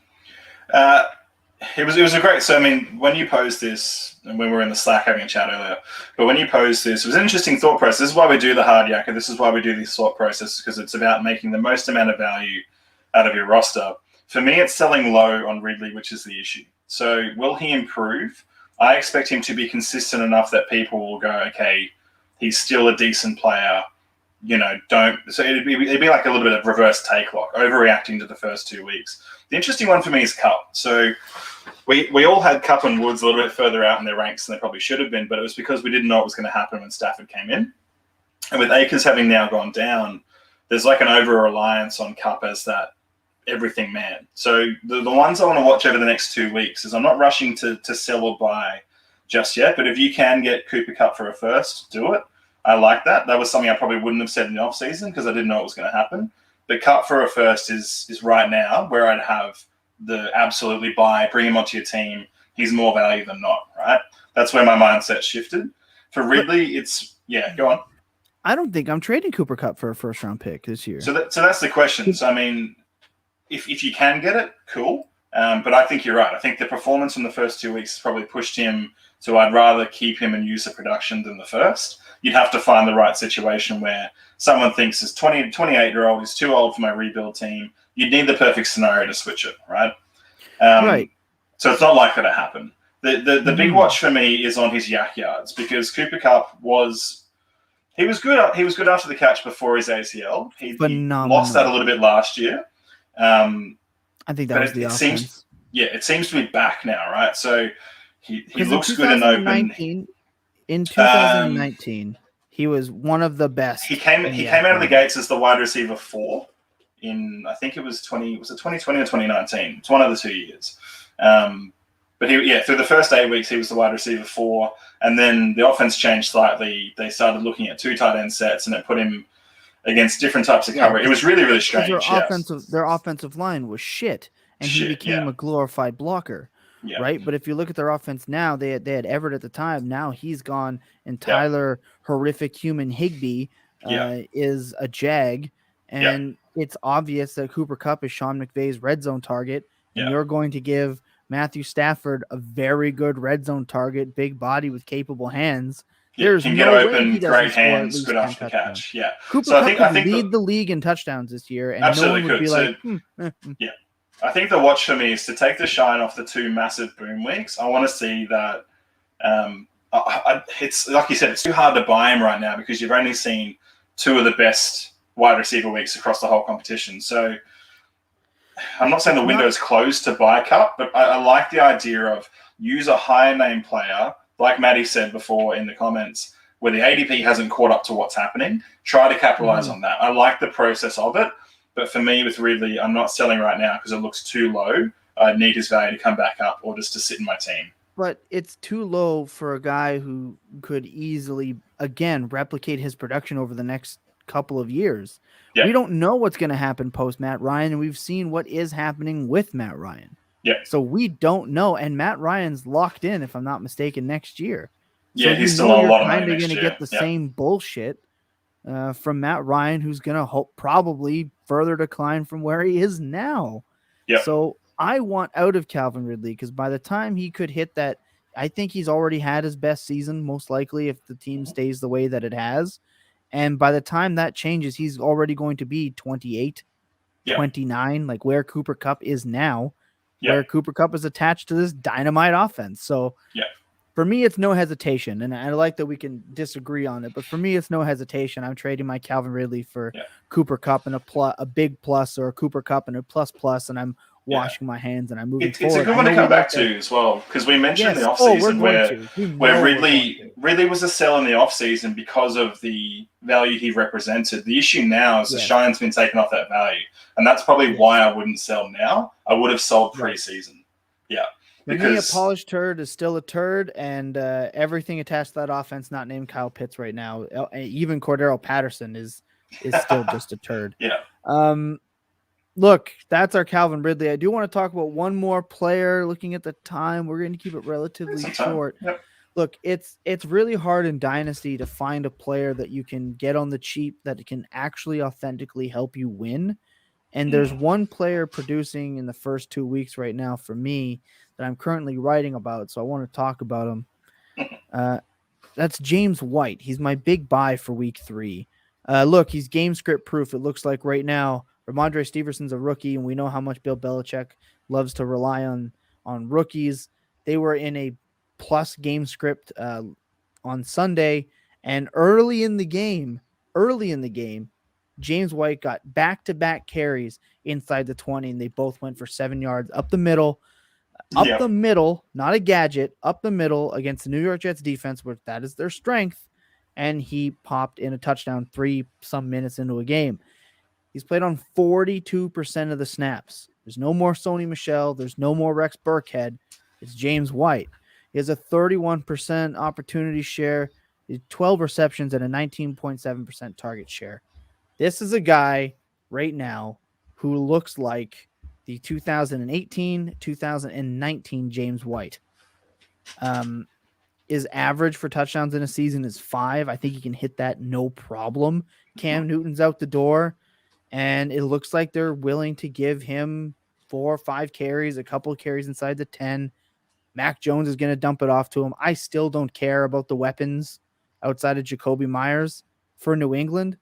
It was a great. So I mean, when you posed this, and when we were in the Slack having a chat earlier, but when you posed this, it was an interesting thought process. This is why we do the hard yakka. This is why we do these thought processes, because it's about making the most amount of value out of your roster. For me, it's selling low on Ridley, which is the issue. So will he improve? I expect him to be consistent enough that people will go, okay, he's still a decent player. So it'd be like a little bit of reverse take lock, overreacting to the first 2 weeks. The interesting one for me is Kupp. So we all had Kupp and Woods a little bit further out in their ranks than they probably should have been, but it was because we didn't know what was going to happen when Stafford came in. And with Akers having now gone down, there's like an over-reliance on Kupp as that everything man. So the ones I want to watch over the next 2 weeks is I'm not rushing to sell or buy just yet, but if you can get Cooper Kupp for a first, do it. I like that. That was something I probably wouldn't have said in the offseason because I didn't know it was going to happen. But Kupp for a first is right now where I'd have the absolutely buy, bring him onto your team. He's more value than not, right? That's where my mindset shifted. For Ridley, go on. I don't think I'm trading Cooper Kupp for a first-round pick this year. So that's the question. So, I mean, if you can get it, cool. But I think you're right. I think the performance in the first 2 weeks has probably pushed him to I'd rather keep him and use the production than the first. You'd have to find the right situation where someone thinks this 28-year-old is too old for my rebuild team. You'd need the perfect scenario to switch it, right? Right. So it's not likely to happen. The big watch for me is on his yak yards because Cooper Kupp was good. He was good after the catch before his ACL. He lost that a little bit last year. I think that was the offense. It seems to be back now, right? So he looks good and open. In 2019, he was one of the best. He came out of the gates as the wide receiver 4 in, I think it was 2020 or 2019. It's one of the 2 years. But But through the first 8 weeks, he was the wide receiver 4. And then the offense changed slightly. They started looking at 2 tight end sets, and it put him against different types of coverage. It was really, really strange. Their offensive line was shit, and he became a glorified blocker. Yeah. Right, but if you look at their offense now, they had Everett at the time. Now he's gone, and Tyler horrific human Higbee is a jag, and it's obvious that Cooper Kupp is Sean McVay's red zone target, and you're going to give Matthew Stafford a very good red zone target, big body with capable hands. There's can no get way open, he doesn't great score hands, at least good 10 after the touchdowns. catch. Yeah, Cooper so Kupp could lead the league in touchdowns this year, and no one would be like, I think the watch for me is to take the shine off the 2 massive boom weeks. I want to see that. It's like you said, it's too hard to buy him right now because you've only seen 2 of the best wide receiver weeks across the whole competition. So I'm not saying the window is closed to buy Kupp, but I like the idea of use a higher name player, like Maddie said before in the comments, where the ADP hasn't caught up to what's happening. Try to capitalize on that. I like the process of it. But for me, with Ridley, I'm not selling right now because it looks too low. I need his value to come back up or just to sit in my team. But it's too low for a guy who could easily, again, replicate his production over the next couple of years. Yeah. We don't know what's going to happen post Matt Ryan, and we've seen what is happening with Matt Ryan. Yeah. So we don't know, and Matt Ryan's locked in, if I'm not mistaken, next year. Yeah, so he's still a lot of money next year. You're kind of going to get the same bullshit from Matt Ryan, who's going to probably further decline from where he is now. Yep. So I want out of Calvin Ridley because by the time he could hit that, I think he's already had his best season, most likely, if the team stays the way that it has. And by the time that changes, he's already going to be 28, 29, like where Cooper Kupp is now, where Cooper Kupp is attached to this dynamite offense. So for me, it's no hesitation, and I like that we can disagree on it. But for me, it's no hesitation. I'm trading my Calvin Ridley for Cooper Kupp and a big plus, or a Cooper Kupp and a plus, and I'm washing my hands and I'm moving forward. It's a good one to come back to as well, because we mentioned the offseason where Ridley was a sell in the offseason because of the value he represented. The issue now is the shine's been taken off that value, and that's probably why I wouldn't sell now. I would have sold preseason. Yeah. Because a polished turd is still a turd, and everything attached to that offense not named Kyle Pitts right now. Even Cordero Patterson is still just a turd. Look, that's our Calvin Ridley. I do want to talk about one more player. Looking at the time, we're going to keep it relatively short. Look, it's really hard in Dynasty to find a player that you can get on the cheap that can actually authentically help you win. And there's one player producing in the first 2 weeks right now for me that I'm currently writing about, so I want to talk about him. That's James White. He's my big buy for week 3. Look, he's game script proof. It looks like right now. Ramondre Stevenson's a rookie, and we know how much Bill Belichick loves to rely on rookies. They were in a plus game script on Sunday, and early in the game, James White got back-to-back carries inside the 20, and they both went for 7 yards up the middle, not a gadget, up the middle against the New York Jets defense, where that is their strength, and he popped in a touchdown 3-some minutes into a game. He's played on 42% of the snaps. There's no more Sony Michel. There's no more Rex Burkhead. It's James White. He has a 31% opportunity share, 12 receptions, and a 19.7% target share. This is a guy right now who looks like the 2018, 2019 James White. His average for touchdowns in a season is 5. I think he can hit that no problem. Cam Newton's out the door, and it looks like they're willing to give him 4 or 5 carries, a couple of carries inside the 10. Mac Jones is going to dump it off to him. I still don't care about the weapons outside of Jacoby Myers for New England.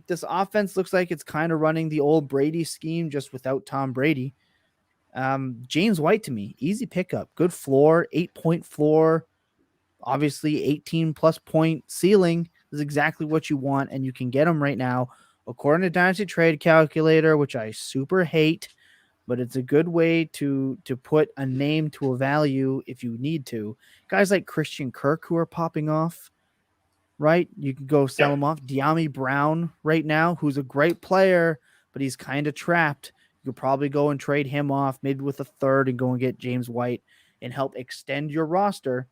This offense looks like it's kind of running the old Brady scheme, just without Tom Brady. James White, to me, easy pickup, good floor, 8-point floor, obviously 18-plus point ceiling is exactly what you want, and you can get him right now. According to Dynasty Trade Calculator, which I super hate, but it's a good way to put a name to a value if you need to. Guys like Christian Kirk who are popping off, right? You can go sell him off. De'Ami Brown right now, who's a great player, but he's kind of trapped. You could probably go and trade him off, maybe with a third, and go and get James White. and help extend your roster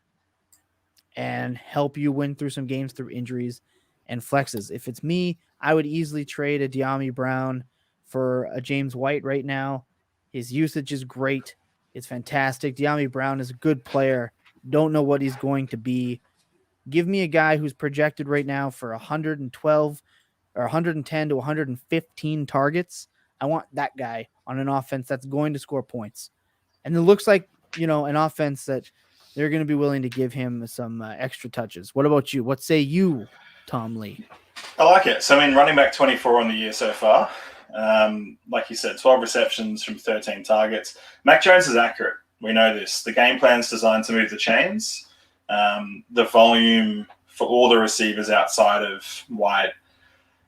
and help you win through some games through injuries and flexes. If it's me, I would easily trade a De'Ami Brown for a James White right now. His usage is great. It's fantastic. De'Ami Brown is a good player. Don't know what he's going to be. Give me a guy who's projected right now for 112 or 110 to 115 targets. I want that guy on an offense that's going to score points. And it looks like, an offense that they're going to be willing to give him some extra touches. What about you? What say you, Tom Lee? I like it. So, running back 24 on the year so far. Like you said, 12 receptions from 13 targets. Mac Jones is accurate. We know this. The game plan is designed to move the chains. The volume for all the receivers outside of White,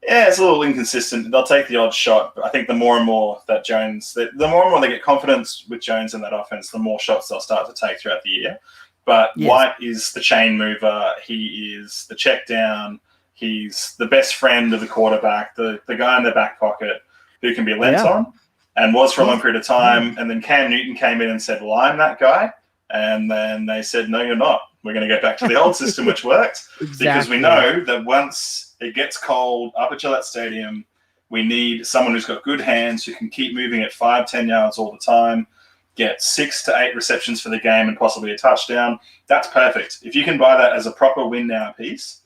it's a little inconsistent. They'll take the odd shot, but I think the more and more that the more and more they get confidence with Jones in that offense, the more shots they'll start to take throughout the year. But yes. White is the chain mover. He is the check down. He's the best friend of the quarterback, the guy in the back pocket who can be lent on, and was for a long period of time. And then Cam Newton came in and said, well, I'm that guy. And then they said, no, you're not. We're going to go back to the old system, which worked. Exactly. Because we know that once it gets cold up at Gillette Stadium, we need someone who's got good hands, who can keep moving at 5-10 yards all the time, get 6 to 8 receptions for the game and possibly a touchdown. That's perfect. If you can buy that as a proper win now piece,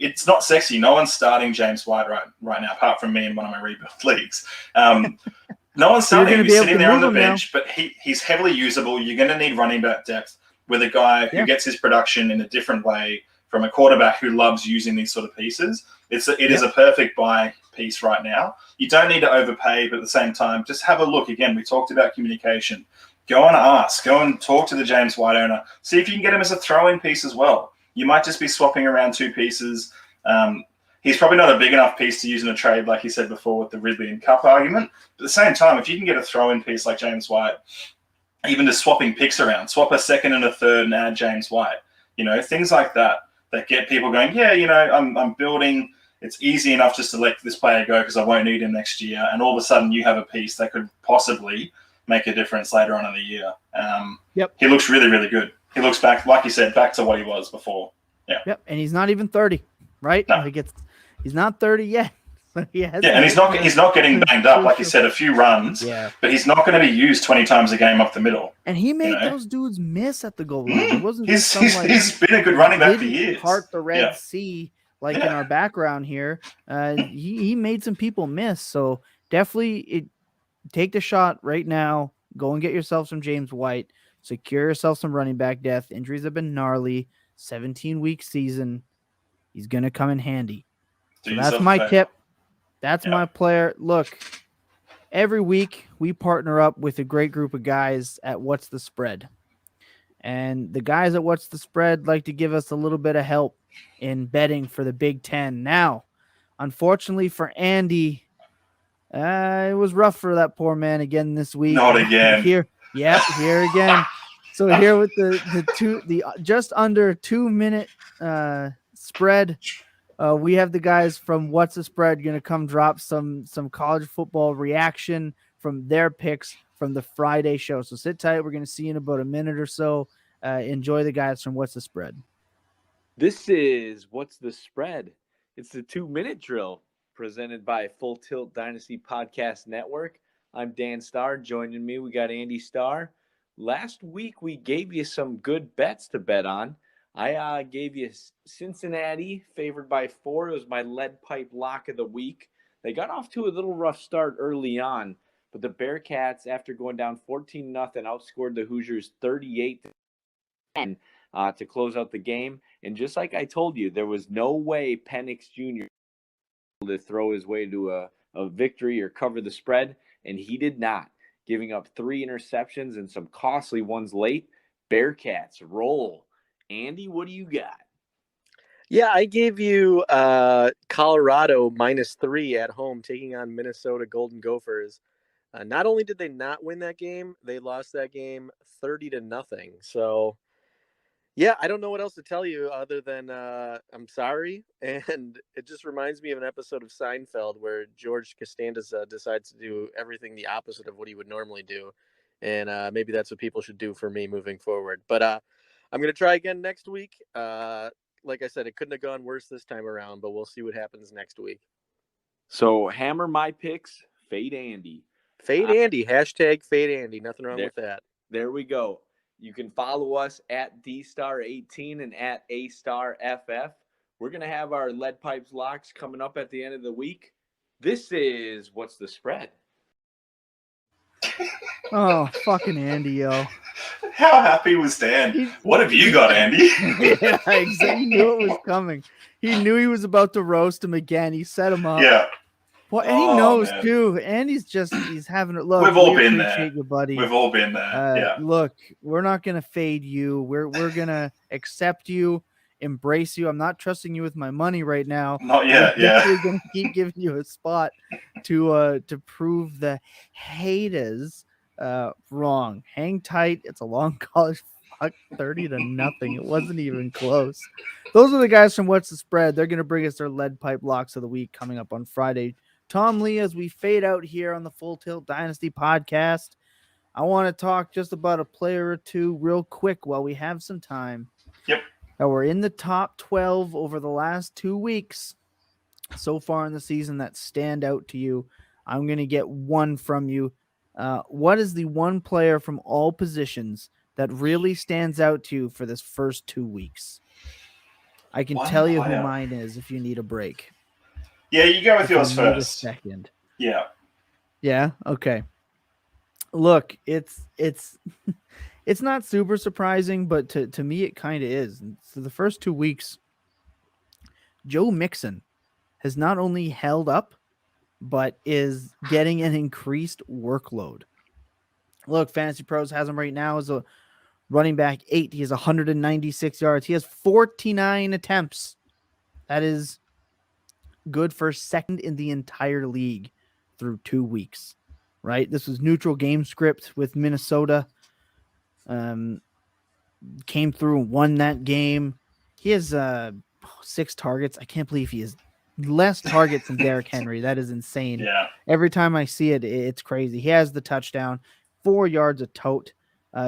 it's not sexy. No one's starting James White right now, apart from me in one of my rebuild leagues. No one's starting him. He's sitting there on the bench, but he's heavily usable. You're going to need running back depth with a guy who gets his production in a different way from a quarterback who loves using these sort of pieces. It is a perfect buy piece right now. You don't need to overpay, but at the same time, just have a look. Again, we talked about communication. Go and ask. Go and talk to the James White owner. See if you can get him as a throw-in piece as well. You might just be swapping around 2 pieces. He's probably not a big enough piece to use in a trade, like he said before, with the Ridley and Kupp argument. But at the same time, if you can get a throw-in piece like James White, even just swapping picks around, swap a second and a third and add James White, things like that get people going, I'm building. It's easy enough just to let this player go because I won't need him next year. And all of a sudden you have a piece that could possibly make a difference later on in the year. He looks really, really good. He looks back, like you said, back to what he was before. Yeah. Yep. And he's not even 30, right? No. He's not 30 yet. And he's not getting banged up, like you said, a few runs. Yeah. But he's not going to be used 20 times a game up the middle. And he made those dudes miss at the goal line. It wasn't he's been a good running back for years. Part the Red Sea, in our background here. He made some people miss. So definitely take the shot right now. Go and get yourself some James White. Secure yourself some running back depth. Injuries have been gnarly. 17-week season. He's going to come in handy. So that's my tip. That's my player. Look, every week we partner up with a great group of guys at What's the Spread. And the guys at What's the Spread like to give us a little bit of help in betting for the Big Ten. Now, unfortunately for Andy, it was rough for that poor man again this week. Not again. Here again. So here with the just under 2-minute spread, we have the guys from What's the Spread going to come drop some college football reaction from their picks from the Friday show. So sit tight. We're going to see you in about a minute or so. Enjoy the guys from What's the Spread. This is What's the Spread. It's the 2-minute drill presented by Full Tilt Dynasty Podcast Network. I'm Dan Starr. Joining me, we got Andy Starr. Last week, we gave you some good bets to bet on. I gave you Cincinnati favored by 4. It was my lead pipe lock of the week. They got off to a little rough start early on, but the Bearcats, after going down 14-0, outscored the Hoosiers 38-10 to close out the game. And just like I told you, there was no way Penix Jr. to throw his way to a victory or cover the spread, and he did not, giving up 3 interceptions and some costly ones late. Bearcats roll. Andy, what do you got? Yeah, I gave you Colorado -3 at home taking on Minnesota Golden Gophers. Not only did they not win that game, they lost that game 30-0. So, yeah, I don't know what else to tell you other than I'm sorry. And it just reminds me of an episode of Seinfeld where George Costanza decides to do everything the opposite of what he would normally do. and maybe that's what people should do for me moving forward. But I'm going to try again next week. Like I said, it couldn't have gone worse this time around, but we'll see what happens next week. So hammer my picks, fade Andy. Fade Andy, hashtag fade Andy. Nothing wrong with that. There we go. You can follow us at DStar18 and at AStarFF. We're going to have our lead pipes locks coming up at the end of the week. This is What's the Spread? Oh, fucking Andy, yo. How happy was Dan? What have you got, Andy? Yeah, exactly. He knew it was coming. He knew he was about to roast him again. He set him up. Yeah. Well, and he knows, too. And he's having it. Look, we've all been there. You, buddy. We've all been there. Yeah. Look, we're not going to fade you. We're going to accept you, embrace you. I'm not trusting you with my money right now. Not yet, We're going to keep giving you a spot to prove the haters wrong. Hang tight. It's a long college. Fuck, 30-0. It wasn't even close. Those are the guys from What's the Spread. They're going to bring us their lead pipe locks of the week coming up on Friday. Tom Lee, as we fade out here on the Full Tilt Dynasty podcast, I want to talk just about a player or two real quick while we have some time. Yep. Now, we're in the top 12 over the last 2 weeks so far in the season that stand out to you. I'm going to get one from you. What is the one player from all positions that really stands out to you for this first 2 weeks? I can tell you who mine is if you need a break. Yeah, you go with yours first. Second. Yeah. Yeah. Okay. Look, it's not super surprising, but to me it kind of is. And for the first 2 weeks, Joe Mixon has not only held up, but is getting an increased workload. Look, Fantasy Pros has him right now as a running back 8. He has 196 yards. He has 49 attempts. That is good for second in the entire league through 2 weeks, right? This was neutral game script with Minnesota. Came through and won that game. He has 6 targets. I can't believe he has less targets than Derrick Henry. That is insane. Yeah. Every time I see it, it's crazy. He has the touchdown, 4 yards a tote.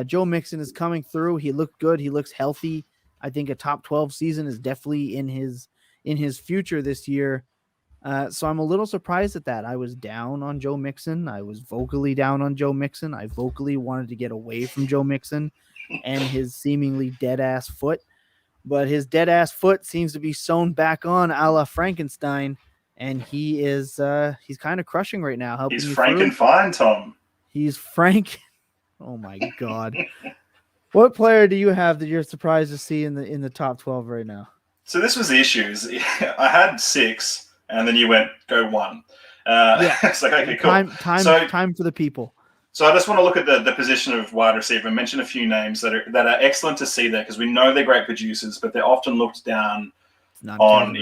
Joe Mixon is coming through. He looked good. He looks healthy. I think a top 12 season is definitely in his future this year. So I'm a little surprised at that. I was down on Joe Mixon. I was vocally down on Joe Mixon. I vocally wanted to get away from Joe Mixon and his seemingly dead ass foot. But his dead ass foot seems to be sewn back on a la Frankenstein. And he is he's kind of crushing right now. He's Frankenfine, Tom. He's Frank. Oh my God. What player do you have that you're surprised to see in the top 12 right now? So this was the issues. I had 6, and then you went go 1. It's like, okay, cool. Time for the people. So I just want to look at the position of wide receiver and mention a few names that are excellent to see there because we know they're great producers, but they're often looked down on.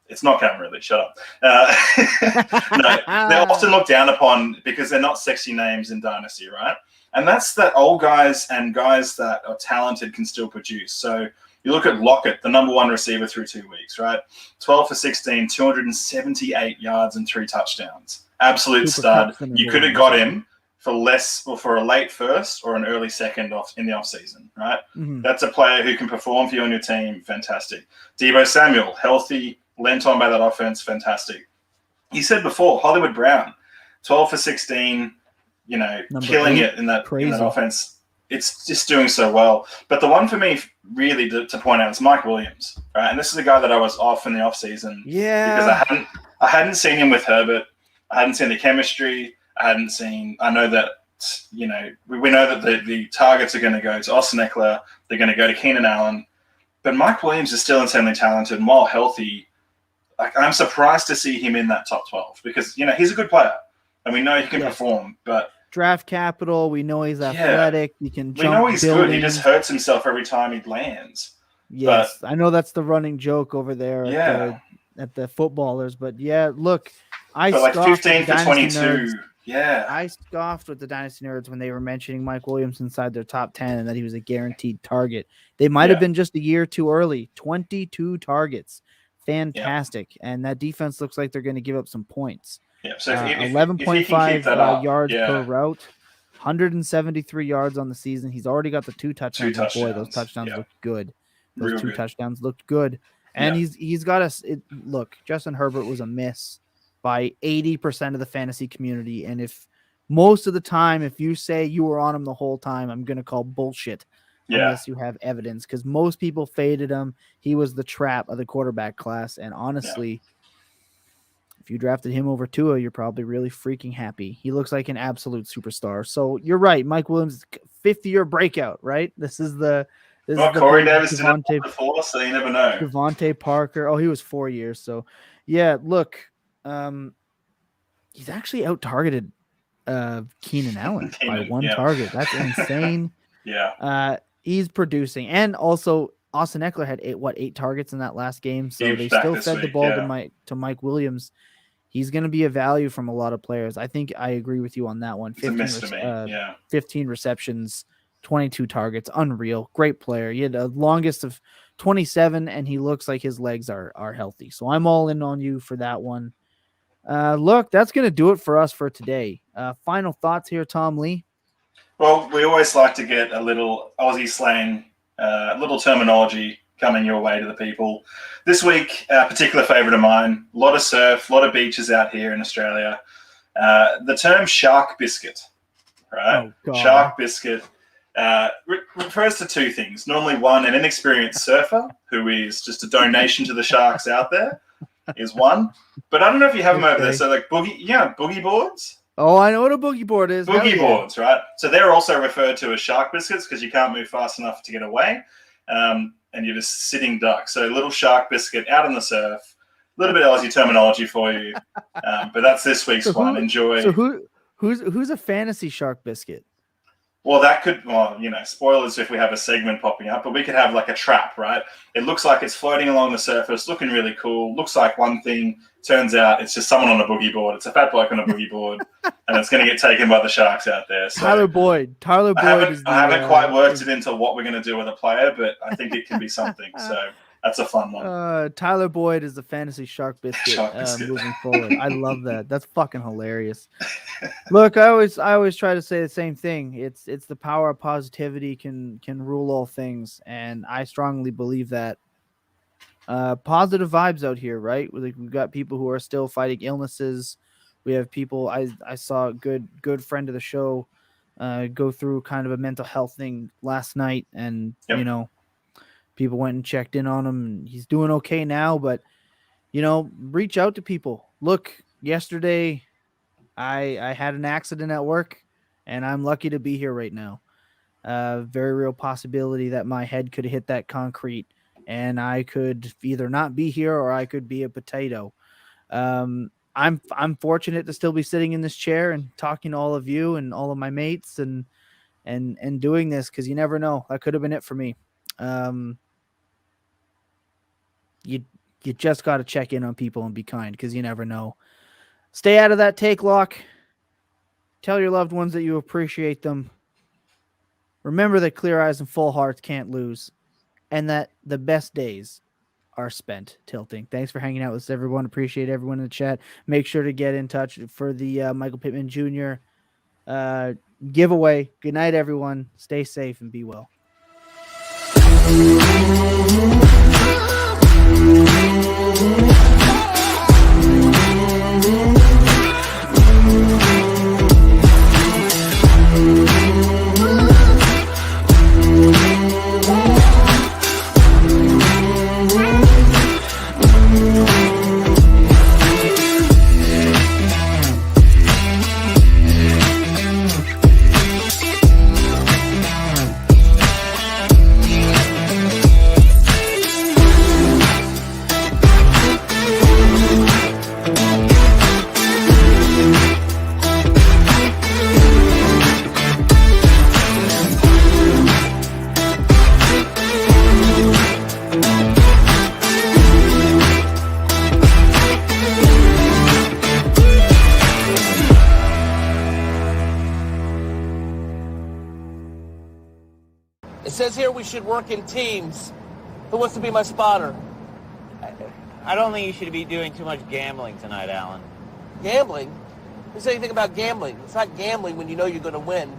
It's not Cameron Ridley. Shut up. No, they're often looked down upon because they're not sexy names in Dynasty, right? And that's that old guys and guys that are talented can still produce. So you look at Lockett, the number 1 receiver through 2 weeks, right? 12 for 16, 278 yards and 3 touchdowns. Absolute stud. You could have got him for less or for a late first or an early second off in the offseason, right? Mm-hmm. That's a player who can perform for you on your team. Fantastic. Deebo Samuel, healthy, lent on by that offense. Fantastic. He said before, Hollywood Brown, 12 for 16, killing it in that offense. It's just doing so well. But the one for me really to point out is Mike Williams, right? And this is a guy that I was off in the offseason. Yeah. Because I hadn't seen him with Herbert. I hadn't seen the chemistry. I know that, we know that the targets are going to go to Austin Eckler. They're going to go to Keenan Allen. But Mike Williams is still insanely talented. And while healthy, I'm surprised to see him in that top 12 because, he's a good player. And we know he can perform, but draft capital. We know he's athletic. He can jump. We know he's good. He just hurts himself every time he lands. Yes, but I know that's the running joke over there at the footballers. But look, I scoffed 15 for 22. Nerds. Yeah, I scoffed with the Dynasty Nerds when they were mentioning Mike Williams inside their top 10 and that he was a guaranteed target. They might have been just a year too early. 22 targets, fantastic, and that defense looks like they're going to give up some points. Yeah, so 11.5 yards per route. 173 yards on the season. He's already got the 2 touchdowns. Boy, those touchdowns look good. Those Real 2 good. touchdowns looked good. And he's got us. Look, Justin Herbert was a miss by 80% of the fantasy community. And if most of the time, if you say you were on him the whole time, I'm going to call bullshit unless you have evidence, because most people faded him. He was the trap of the quarterback class. And honestly, if you drafted him over Tua, you're probably really freaking happy. He looks like an absolute superstar. So you're right. Mike Williams, 50-year breakout, right? This is the Corey Davis did it before, so you never know. Devontae Parker. Oh, he was 4 years. So yeah, look, he's actually out-targeted Keenan Allen by 1 target. That's insane. He's producing. And also Austin Eckler had 8 targets in that last game. So they still fed the ball to Mike Williams. He's going to be a value from a lot of players. I think I agree with you on that one. 15 receptions, 22 targets. Unreal. Great player. He had a longest of 27, and he looks like his legs are healthy. So I'm all in on you for that one. Look, that's going to do it for us for today. Final thoughts here, Tom Lee? Well, we always like to get a little Aussie slang, a little terminology coming your way to the people. This week, a particular favorite of mine, a lot of surf, a lot of beaches out here in Australia. The term shark biscuit, right? Oh, shark biscuit refers to 2 things. Normally, one, an inexperienced surfer who is just a donation to the sharks out there is one. But I don't know if you have them over there. So like boogie boards. Oh, I know what a boogie board is. Boogie boards, right? So they're also referred to as shark biscuits because you can't move fast enough to get away. And you're just sitting duck. So little shark biscuit out in the surf. A little bit of Aussie terminology for you. But that's this week's one. Enjoy. So who's a fantasy shark biscuit? Well, that could, spoilers if we have a segment popping up, but we could have like a trap, right? It looks like it's floating along the surface, looking really cool. Looks like one thing. Turns out it's just someone on a boogie board. It's a fat bloke on a boogie board, and it's going to get taken by the sharks out there. So Tyler Boyd. I haven't quite worked it into what we're going to do with a player, but I think it can be something. So that's a fun one. Tyler Boyd is the fantasy shark biscuit, moving forward. I love that. That's fucking hilarious. Look, I always try to say the same thing. It's the power of positivity can rule all things, and I strongly believe that. Positive vibes out here, right? We've got people who are still fighting illnesses. We have people. I saw a good friend of the show go through kind of a mental health thing last night, and people went and checked in on him, and he's doing okay now. But reach out to people. Look, yesterday I had an accident at work, and I'm lucky to be here right now. Very real possibility that my head could hit that concrete, and I could either not be here or I could be a potato. I'm fortunate to still be sitting in this chair and talking to all of you and all of my mates and doing this, because you never know. That could have been it for me. You just got to check in on people and be kind, because you never know. Stay out of that take lock. Tell your loved ones that you appreciate them. Remember that clear eyes and full hearts can't lose, and that the best days are spent tilting. Thanks for hanging out with us, everyone. Appreciate everyone in the chat. Make sure to get in touch for the Michael Pittman Jr. Giveaway. Good night, everyone. Stay safe and be well. It says here we should work in teams. Who wants to be my spotter? I don't think you should be doing too much gambling tonight, Alan. Gambling? Who said anything about gambling? It's not gambling when you know you're going to win.